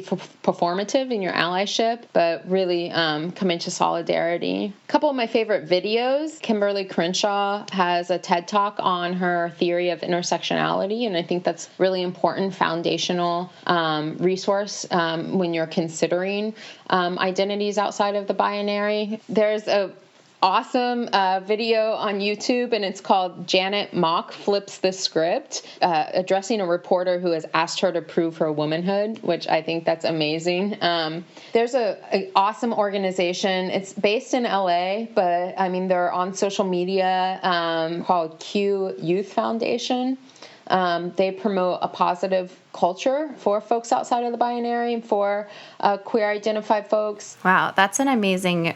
performative in your allyship, but really come into solidarity. A couple of my favorite videos. Kimberle Crenshaw has a TED-Talk on her theory of intersectionality, and I think that's really important foundational resource when you're considering identities outside of the binary. There's a awesome video on YouTube, and it's called Janet Mock Flips the Script, addressing a reporter who has asked her to prove her womanhood, which I think that's amazing. There's an awesome organization. It's based in LA, but I mean, they're on social media called Q Youth Foundation. They promote a positive culture for folks outside of the binary, for queer identified folks. Wow, that's an amazing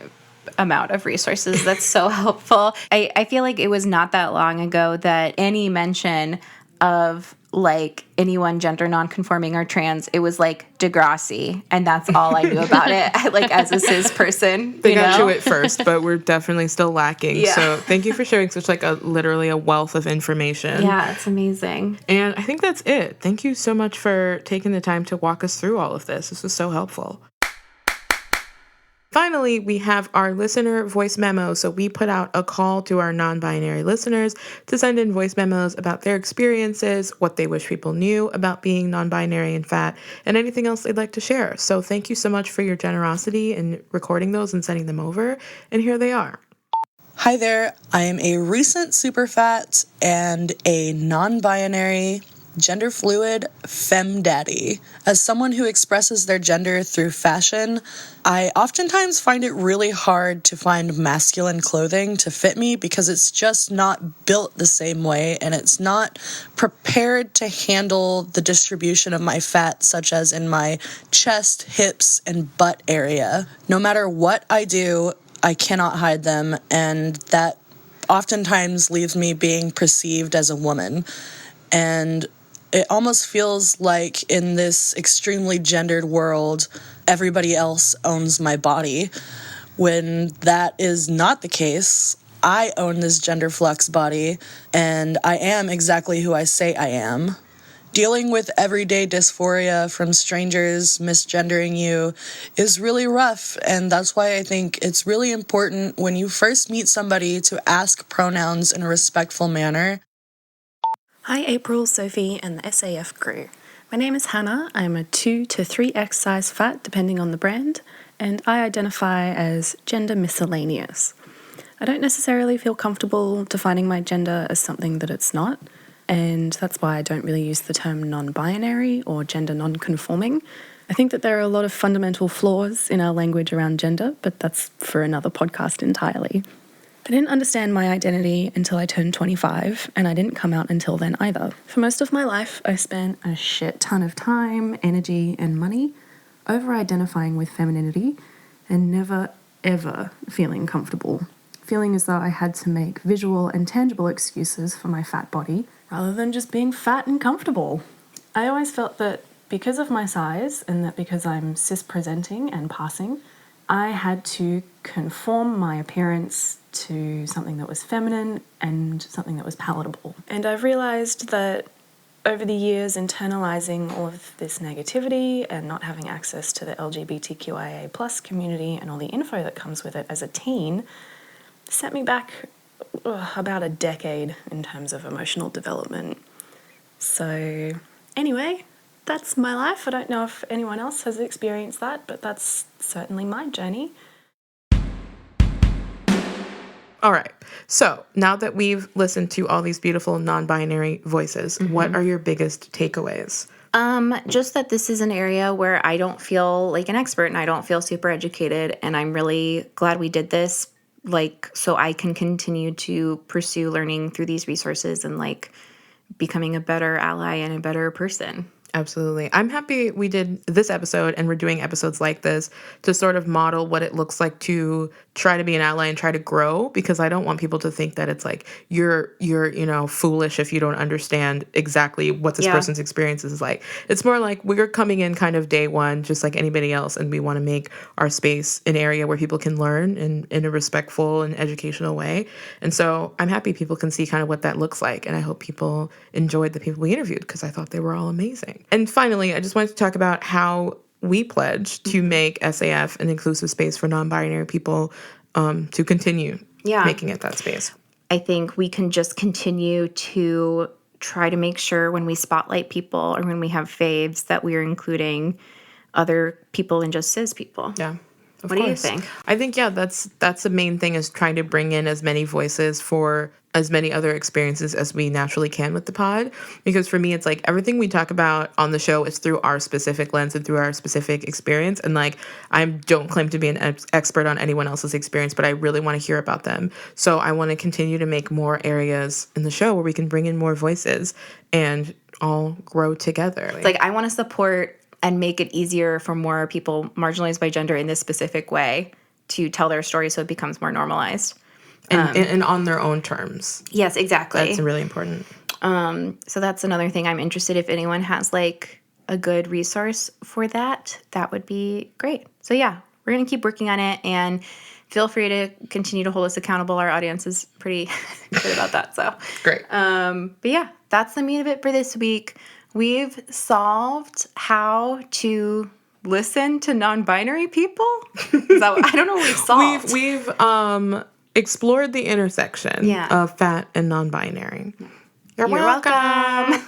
amount of resources. That's so helpful. I feel like it was not that long ago that any mention of like anyone gender nonconforming or trans, it was like Degrassi, and that's all I knew about it. Like as a cis person, they got you at first, but we're definitely still lacking. Yeah. So thank you for sharing such like literally a wealth of information. Yeah, it's amazing. And I think that's it. Thank you so much for taking the time to walk us through all of this. This was so helpful. Finally, we have our listener voice memo. So we put out a call to our non-binary listeners to send in voice memos about their experiences, what they wish people knew about being non-binary and fat, and anything else they'd like to share. So thank you so much for your generosity in recording those and sending them over. And here they are. Hi there. I am a recent super fat and a non-binary, gender fluid femme daddy. As someone who expresses their gender through fashion, I oftentimes find it really hard to find masculine clothing to fit me because it's just not built the same way and it's not prepared to handle the distribution of my fat, such as in my chest, hips, and butt area. No matter what I do, I cannot hide them, and that oftentimes leaves me being perceived as a woman. And it almost feels like in this extremely gendered world, everybody else owns my body, when that is not the case. I own this gender flux body, and I am exactly who I say I am. Dealing with everyday dysphoria from strangers misgendering you is really rough, and that's why I think it's really important when you first meet somebody to ask pronouns in a respectful manner. Hi April, Sophie, and the SAF crew. My name is Hannah. I'm a 2 to 3x size fat, depending on the brand, and I identify as gender miscellaneous. I don't necessarily feel comfortable defining my gender as something that it's not, and that's why I don't really use the term non-binary or gender non-conforming. I think that there are a lot of fundamental flaws in our language around gender, but that's for another podcast entirely. I didn't understand my identity until I turned 25, and I didn't come out until then either. For most of my life, I spent a shit ton of time, energy, and money over-identifying with femininity and never, ever feeling comfortable. Feeling as though I had to make visual and tangible excuses for my fat body, rather than just being fat and comfortable. I always felt that because of my size, and that because I'm cis-presenting and passing, I had to conform my appearance to something that was feminine and something that was palatable. And I've realized that over the years, internalizing all of this negativity and not having access to the LGBTQIA+ community and all the info that comes with it as a teen set me back about a decade in terms of emotional development. So anyway, that's my life. I don't know if anyone else has experienced that, but that's certainly my journey. All right. So now that we've listened to all these beautiful non-binary voices, what are your biggest takeaways? Just that this is an area where I don't feel like an expert and I don't feel super educated, and I'm really glad we did this, like, so I can continue to pursue learning through these resources and like becoming a better ally and a better person. Absolutely. I'm happy we did this episode and we're doing episodes like this to sort of model what it looks like to try to be an ally and try to grow, because I don't want people to think that it's like you're foolish if you don't understand exactly what this person's experience is like. It's more like we're coming in kind of day one, just like anybody else, and we want to make our space an area where people can learn in a respectful and educational way. And so I'm happy people can see kind of what that looks like, and I hope people enjoyed the people we interviewed because I thought they were all amazing. And finally, I just wanted to talk about how we pledge to make SAF an inclusive space for non-binary people to continue making it that space. I think we can just continue to try to make sure when we spotlight people or when we have faves that we are including other people than just cis people. Yeah. What do you think? I think, that's the main thing, is trying to bring in as many voices for as many other experiences as we naturally can with the pod. Because for me, it's like everything we talk about on the show is through our specific lens and through our specific experience. And like, I don't claim to be an expert on anyone else's experience, but I really want to hear about them. So I want to continue to make more areas in the show where we can bring in more voices and all grow together. Like I want to support and make it easier for more people marginalized by gender in this specific way to tell their story so it becomes more normalized. And on their own terms. Yes, exactly. That's really important. So that's another thing I'm interested if anyone has like a good resource for that, that would be great. So yeah, we're going to keep working on it, and feel free to continue to hold us accountable. Our audience is pretty good about that. So great. But yeah, that's the meat of it for this week. We've solved how to listen to non-binary people? I don't know what we've solved. We've explored the intersection of fat and non-binary. You're welcome.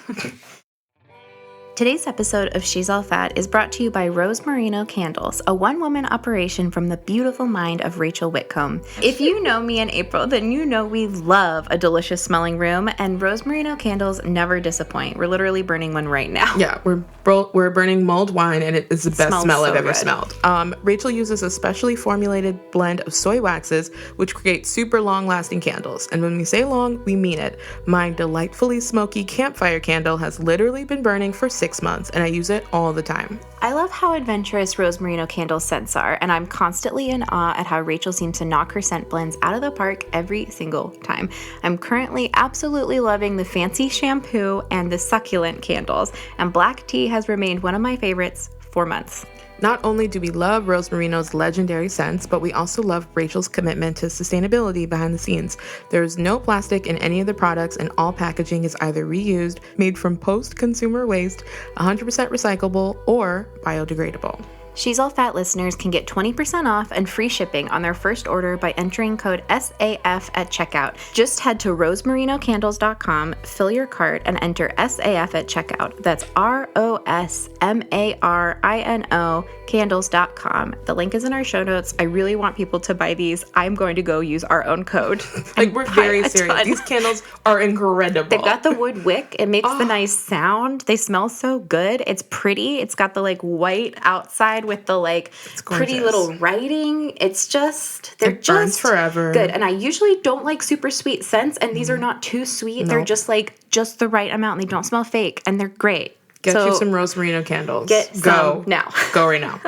Today's episode of She's All Fat is brought to you by Rose Merino Candles, a one-woman operation from the beautiful mind of Rachel Whitcomb. If you know me and April, then you know we love a delicious smelling room, and Rose Merino Candles never disappoint. We're literally burning one right now. Yeah, we're burning mulled wine, and it is the best smell I've ever smelled. Rachel uses a specially formulated blend of soy waxes, which create super long-lasting candles. And when we say long, we mean it. My delightfully smoky campfire candle has literally been burning for 6 months, and I use it all the time. I love how adventurous Rose Merino Candles scents are, and I'm constantly in awe at how Rachel seems to knock her scent blends out of the park every single time. I'm currently absolutely loving the fancy shampoo and the succulent candles, and black tea has remained one of my favorites for months. Not only do we love Rose Merino's legendary scents, but we also love Rachel's commitment to sustainability behind the scenes. There's no plastic in any of the products, and all packaging is either reused, made from post-consumer waste, 100% recyclable, or biodegradable. She's All Fat listeners can get 20% off and free shipping on their first order by entering code SAF at checkout. Just head to rosemerinocandles.com, fill your cart, and enter SAF at checkout. That's ROSMARINO candles.com. The link is in our show notes. I really want people to buy these. I'm going to go use our own code. We're very serious. These candles are incredible. They've got the wood wick. It makes the nice sound. They smell so good. It's pretty. It's got the white outside with the pretty little writing. It's just, they're it burns forever. Good. And I usually don't like super sweet scents, and these are not too sweet. They're just the right amount, and they don't smell fake, and they're great. Get you some Rose Merino candles. Get some now. Go right now.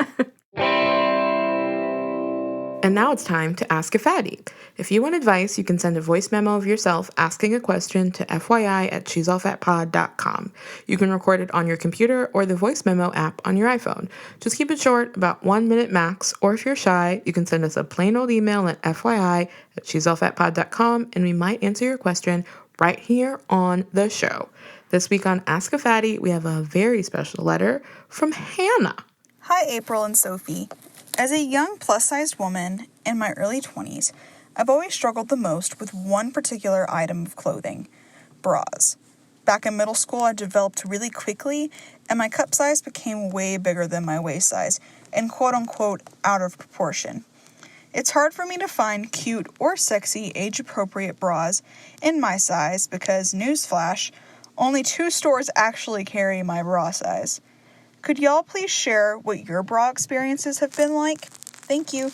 And now it's time to Ask a Fattie. If you want advice, you can send a voice memo of yourself asking a question to FYI@she'sallfatpod.com. You can record it on your computer or the voice memo app on your iPhone. Just keep it short, about 1 minute max, or if you're shy, you can send us a plain old email at FYI@she'sallfatpod.com, and we might answer your question right here on the show. This week on Ask a Fattie, we have a very special letter from Hannah. Hi, April and Sophie. As a young plus-sized woman in my early 20s, I've always struggled the most with one particular item of clothing: bras. Back in middle school, I developed really quickly, and my cup size became way bigger than my waist size, and quote-unquote out of proportion. It's hard for me to find cute or sexy age-appropriate bras in my size because, newsflash, only 2 stores actually carry my bra size. Could y'all please share what your bra experiences have been like? Thank you.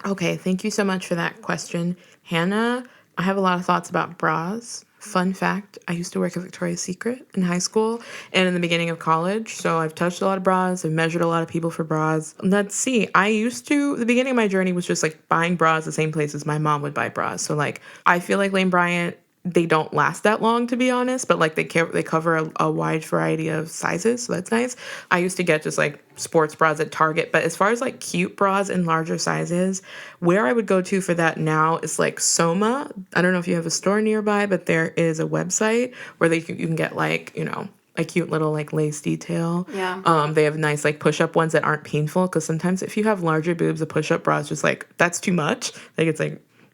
Okay, thank you so much for that question, Hannah. I have a lot of thoughts about bras. Fun fact, I used to work at Victoria's Secret in high school and in the beginning of college, so I've touched a lot of bras. I've measured a lot of people for bras. Let's see, the beginning of my journey was just buying bras the same places my mom would buy bras. So I feel like Lane Bryant, they don't last that long, to be honest, but they cover a wide variety of sizes, so that's nice. I used to get just sports bras at Target, but as far as cute bras in larger sizes, where I would go to for that now is Soma. I don't know if you have a store nearby, but there is a website where you can get a cute little lace detail. Yeah. They have nice push-up ones that aren't painful, because sometimes if you have larger boobs, a push-up bra is just that's too much. It's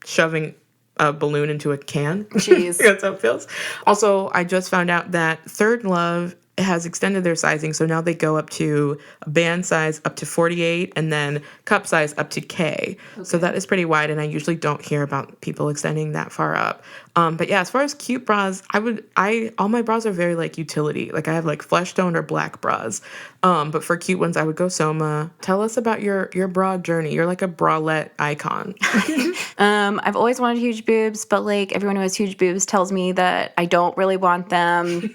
shoving a balloon into a can. Jeez. That's how it feels. Also, I just found out that ThirdLove has extended their sizing, so now they go up to band size up to 48 and then cup size up to K. Okay. So that is pretty wide, and I usually don't hear about people extending that far up. But yeah, as far as cute bras, all my bras are very utility. I have flesh tone or black bras. But for cute ones, I would go Soma. Tell us about your bra journey. You're a bralette icon. I've always wanted huge boobs, but everyone who has huge boobs tells me that I don't really want them.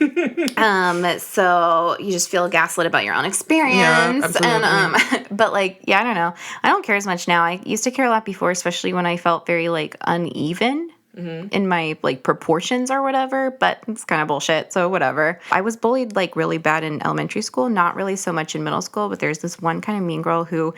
So you just feel gaslit about your own experience. Yeah, absolutely. And but I don't know. I don't care as much now. I used to care a lot before, especially when I felt very uneven. Mm-hmm. In my proportions or whatever, but it's kind of bullshit, so whatever. I was bullied really bad in elementary school, not really so much in middle school, but there's this one kind of mean girl who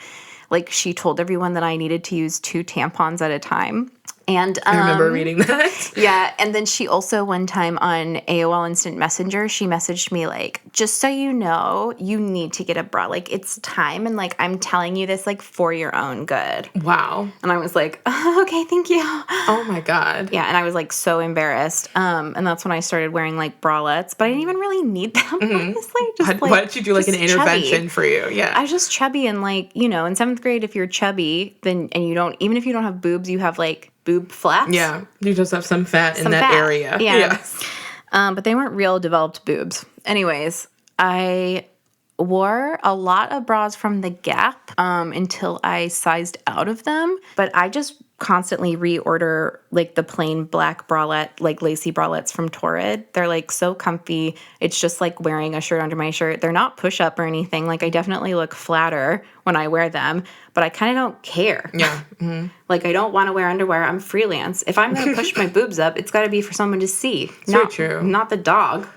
like she told everyone that I needed to use 2 tampons at a time. And I remember reading that. Yeah, and then she also one time on AOL Instant Messenger, she messaged me like, just so you know, you need to get a bra. Like, it's time, and like, I'm telling you this like for your own good. Wow. And I was like, oh, okay, thank you. Oh my God. Yeah, and I was like so embarrassed. And that's when I started wearing like bralettes, but I didn't even really need them, honestly. Just, Why did you do like an intervention chubby. for you? Yeah. I was just chubby, and like, you know, in 7th grade, if you're chubby, then, and you don't, even if you don't have boobs, you have like boob flaps. Yeah, you just have some fat in that area. Yeah. But they weren't real developed boobs. Anyways, I wore a lot of bras from the Gap until I sized out of them. But I just constantly reorder like the plain black bralette, like lacy bralettes from Torrid. They're like so comfy. It's just like wearing a shirt under my shirt. They're not push up or anything. Like I definitely look flatter when I wear them, but I kind of don't care. Yeah. Mm-hmm. Like I don't want to wear underwear. I'm freelance. If I'm going to push my boobs up, it's got to be for someone to see. Very true. Not the dog.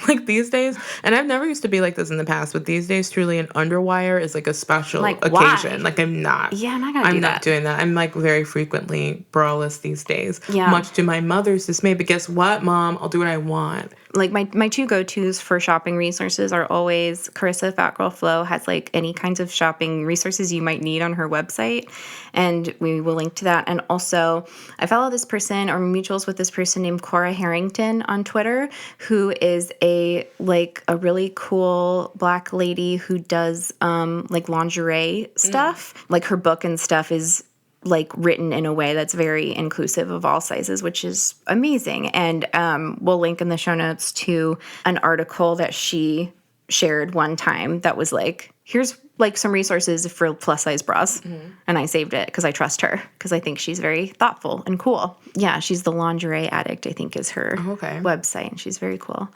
Like these days, and I've never used to be like this in the past, but these days, truly, an underwire is like a special occasion. Why? Like I'm not. Yeah, I'm not gonna do that. I'm not doing that. I'm like very frequently braless these days. Yeah. Much to my mother's dismay. But guess what, Mom? I'll do what I want. Like my 2 go-tos for shopping resources are always Carissa Fat Girl Flow has like any kinds of shopping resources you might need on her website, and we will link to that. And also, I follow this person or mutuals with this person named Cora Harrington on Twitter, who is a really cool Black lady who does like lingerie stuff. Like her book and stuff is like written in a way that's very inclusive of all sizes, which is amazing. And we'll link in the show notes to an article that she shared one time that was like, here's like some resources for plus size bras. And I saved it because I trust her, because I think she's very thoughtful and cool. Yeah, she's the Lingerie Addict, I think is her website, and she's very cool.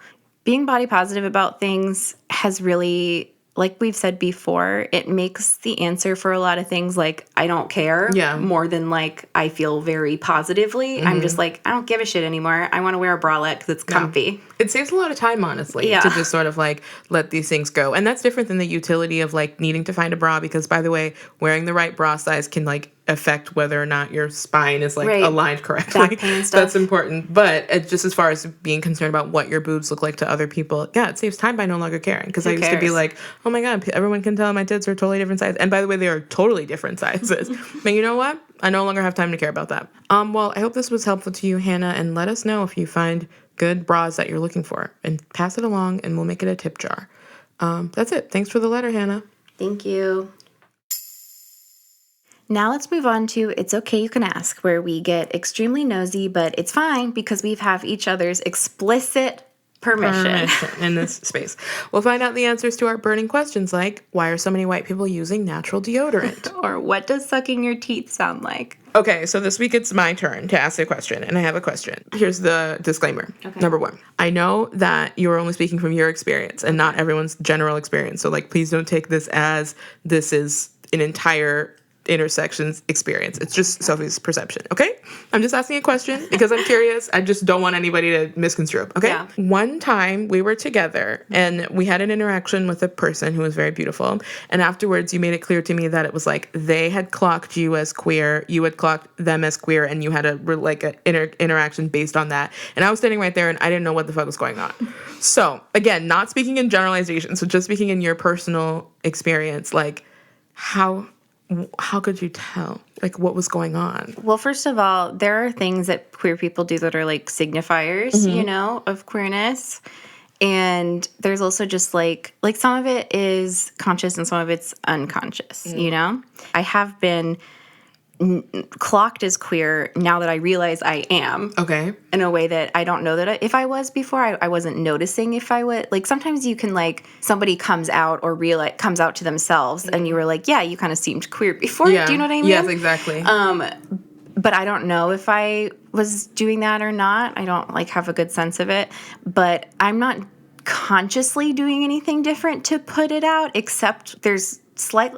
Being body positive about things has really, like we've said before, it makes the answer for a lot of things like, I don't care, more than like, I feel very positively. I'm just like, I don't give a shit anymore. I want to wear a bralette because it's comfy. It saves a lot of time, honestly, to just sort of like let these things go. And that's different than the utility of like needing to find a bra, because by the way, wearing the right bra size can like affect whether or not your spine is like aligned correctly. Back pain stuff. That's important. But just as far as being concerned about what your boobs look like to other people, yeah, it saves time by no longer caring. Because I used to be like, oh my God, everyone can tell my tits are totally different sizes. And by the way, they are totally different sizes. But you know what? I no longer have time to care about that. Well, I hope this was helpful to you, Hannah, and let us know if you find good bras that you're looking for, and pass it along, and we'll make it a tip jar. That's it. Thanks for the letter, Hannah. Thank you. Now let's move on to It's Okay You Can Ask, where we get extremely nosy, but it's fine because we have each other's explicit permission in this space. We'll find out the answers to our burning questions like, why are so many white people using natural deodorant? Or what does sucking your teeth sound like? Okay, so this week it's my turn to ask a question, and I have a question. Here's the disclaimer. Okay. Number 1, I know that you're only speaking from your experience and not everyone's general experience, so like please don't take this as this is an entire intersections experience. It's just Sophie's perception, okay? I'm just asking a question because I'm curious. I just don't want anybody to misconstrue it, okay? Yeah. One time we were together and we had an interaction with a person who was very beautiful, and afterwards you made it clear to me that it was like they had clocked you as queer, you had clocked them as queer, and you had a interaction based on that. And I was standing right there and I didn't know what the fuck was going on. So, again, not speaking in generalization, so just speaking in your personal experience, like how could you tell, like, what was going on? Well, first of all, there are things that queer people do that are, like, signifiers, you know, of queerness. And there's also just, like some of it is conscious and some of it's unconscious, you know? I have been clocked as queer now that I realize I am. Okay. In a way that I don't know that if I was before, I wasn't noticing if I would. Like, sometimes you can, like, somebody comes out or comes out to themselves and you were like, yeah, you kind of seemed queer before. Yeah. Do you know what I mean? Yes, exactly. But I don't know if I was doing that or not. I don't, like, have a good sense of it. But I'm not consciously doing anything different to put it out, except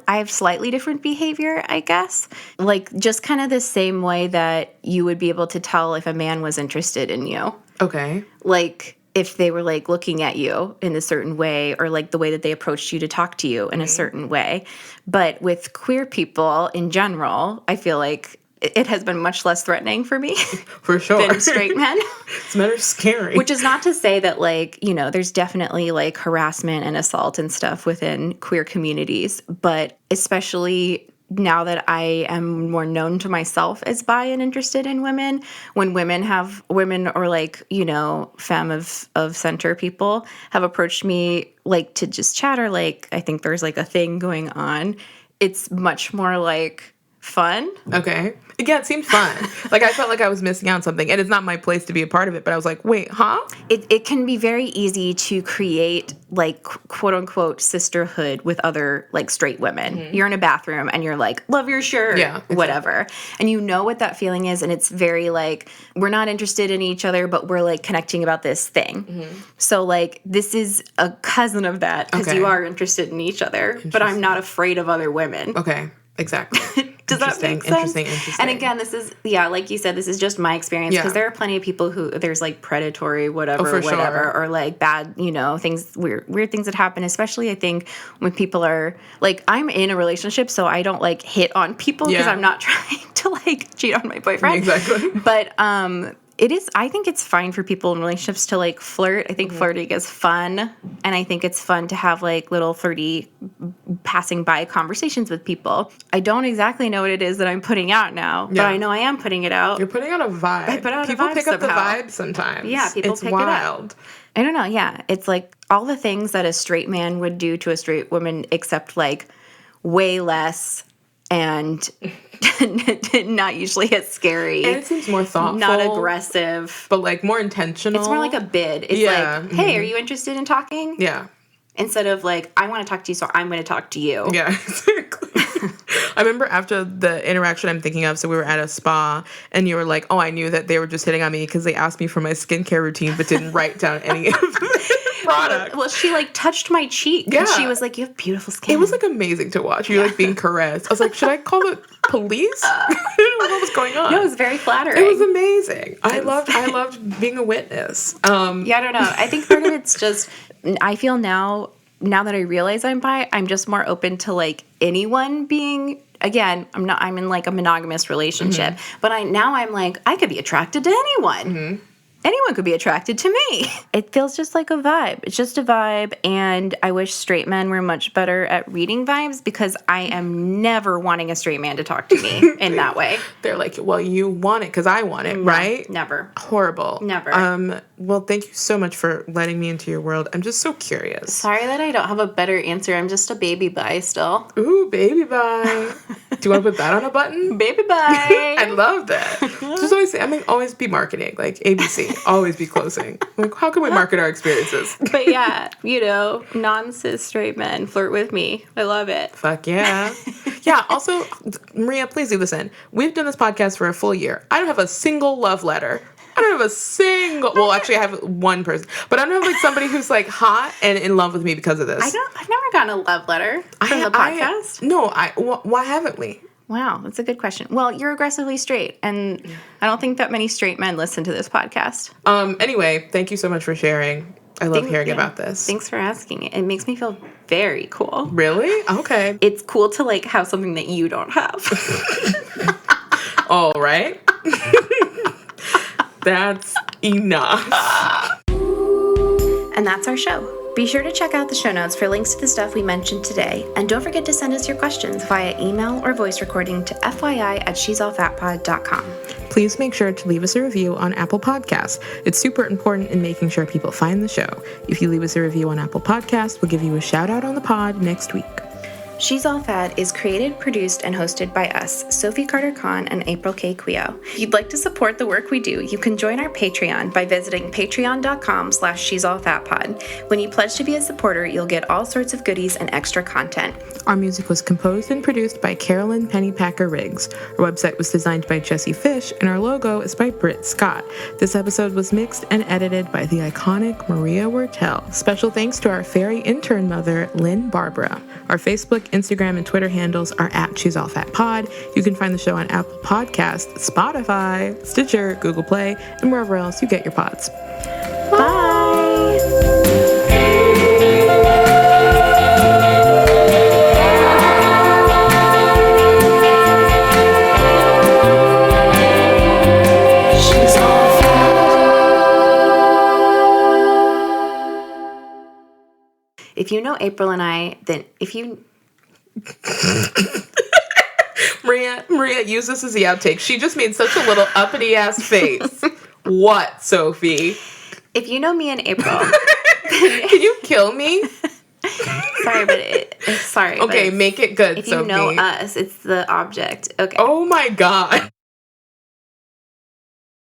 I have slightly different behavior, I guess. Like, just kind of the same way that you would be able to tell if a man was interested in you. Okay. Like, if they were like looking at you in a certain way or like the way that they approached you to talk to you in a certain way. But with queer people in general, I feel like it has been much less threatening for me. For sure. Than straight men. It's better scary. Which is not to say that, like, you know, there's definitely like harassment and assault and stuff within queer communities, but especially now that I am more known to myself as bi and interested in women, when women or like, you know, femme of center people have approached me like to just chat or like, I think there's like a thing going on, it's much more like fun. Okay. Yeah, it seemed fun. Like, I felt like I was missing out on something, and it's not my place to be a part of it, but I was like, wait, huh? It can be very easy to create, like, quote-unquote sisterhood with other, like, straight women. Mm-hmm. You're in a bathroom, and you're like, love your shirt, exactly. Whatever. And you know what that feeling is, and it's very, like, we're not interested in each other, but we're, like, connecting about this thing. Mm-hmm. So, like, this is a cousin of that, because you are interested in each other, but I'm not afraid of other women. Okay, exactly. Does that make sense? Interesting. And again, this is, like you said, this is just my experience because there are plenty of people who there's like predatory whatever, sure. Or like bad, you know, things, weird things that happen, especially I think when people are like, I'm in a relationship, so I don't like hit on people because I'm not trying to like cheat on my boyfriend. Exactly. But, I think it's fine for people in relationships to like flirt. I think flirting is fun. And I think it's fun to have like little flirty passing by conversations with people. I don't exactly know what it is that I'm putting out now, but I know I am putting it out. You're putting out a vibe. I put out people a vibe pick somehow. up the vibe sometimes. Yeah, people it's pick wild. it up. I don't know. Yeah. It's like all the things that a straight man would do to a straight woman, except like way less and not usually as scary. And it seems more thoughtful. Not aggressive. But like more intentional. It's more like a bid. It's like, hey, are you interested in talking? Yeah. Instead of like, I want to talk to you, so I'm going to talk to you. Yeah, exactly. I remember after the interaction I'm thinking of, so we were at a spa, and you were like, oh, I knew that they were just hitting on me because they asked me for my skincare routine but didn't write down any of the product. Well, she like touched my cheek. Yeah. And she was like, you have beautiful skin. It was like amazing to watch. You're like being caressed. I was like, should I call the police? I didn't know what was going on. No, it was very flattering. It was amazing. I loved being a witness. Yeah, I don't know. I think part of it's just, I feel now that I realize I'm bi, I'm just more open to like anyone being, again, I'm in like a monogamous relationship, but I'm like, I could be attracted to anyone. Mm-hmm. Anyone could be attracted to me. It feels just like a vibe. It's just a vibe, and I wish straight men were much better at reading vibes because I am never wanting a straight man to talk to me in that way. They're like, well, you want it because I want it, right? Never. Horrible. Never. Well, thank you so much for letting me into your world. I'm just so curious. Sorry that I don't have a better answer. I'm just a baby bi still. Ooh, baby bi. Do you want to put that on a button? Baby bi. I love that. Just always say, always be marketing, like ABC. Always be closing. Like, how can we market our experiences? But yeah, you know, non-cis straight men flirt with me. I love it. Fuck yeah. Yeah, also, Maria, please do listen. We've done this podcast for a full year. I don't have a single love letter. I don't have a single, well, actually I have one person, but I don't have like somebody who's like hot and in love with me because of this. I've never gotten a love letter from the podcast. Why haven't we? Wow, that's a good question. Well, you're aggressively straight, and I don't think that many straight men listen to this podcast. Anyway, thank you so much for sharing. I love hearing about this. Thanks for asking. It makes me feel very cool. Really? Okay. It's cool to like have something that you don't have. All right. That's enough. And that's our show. Be sure to check out the show notes for links to the stuff we mentioned today, and don't forget to send us your questions via email or voice recording to fyi@shesallfatpod.com. Please make sure to leave us a review on Apple Podcasts. It's super important in making sure people find the show. If you leave us a review on Apple Podcasts, we'll give you a shout out on the pod next week. She's All Fat is created, produced, and hosted by us, Sophie Carter-Kahn and April K. Quio. If you'd like to support the work we do, you can join our Patreon by visiting patreon.com/shesallfatpod. When you pledge to be a supporter, you'll get all sorts of goodies and extra content. Our music was composed and produced by Carolyn Pennypacker Riggs. Our website was designed by Jesse Fish, and our logo is by Britt Scott. This episode was mixed and edited by the iconic Maria Wertel. Special thanks to our fairy intern mother, Lynn Barbara. Our Facebook, Instagram, and Twitter handles are @She'sAllFatPod. You can find the show on Apple Podcasts, Spotify, Stitcher, Google Play, and wherever else you get your pods. Bye! if you know April and I, then if you... Maria, use this as the outtake. She just made such a little uppity-ass face. What, Sophie? If you know me and April... Can you kill me? Sorry, but sorry. Okay, but make it good, if Sophie. you know us, it's the object. Okay. Oh my God.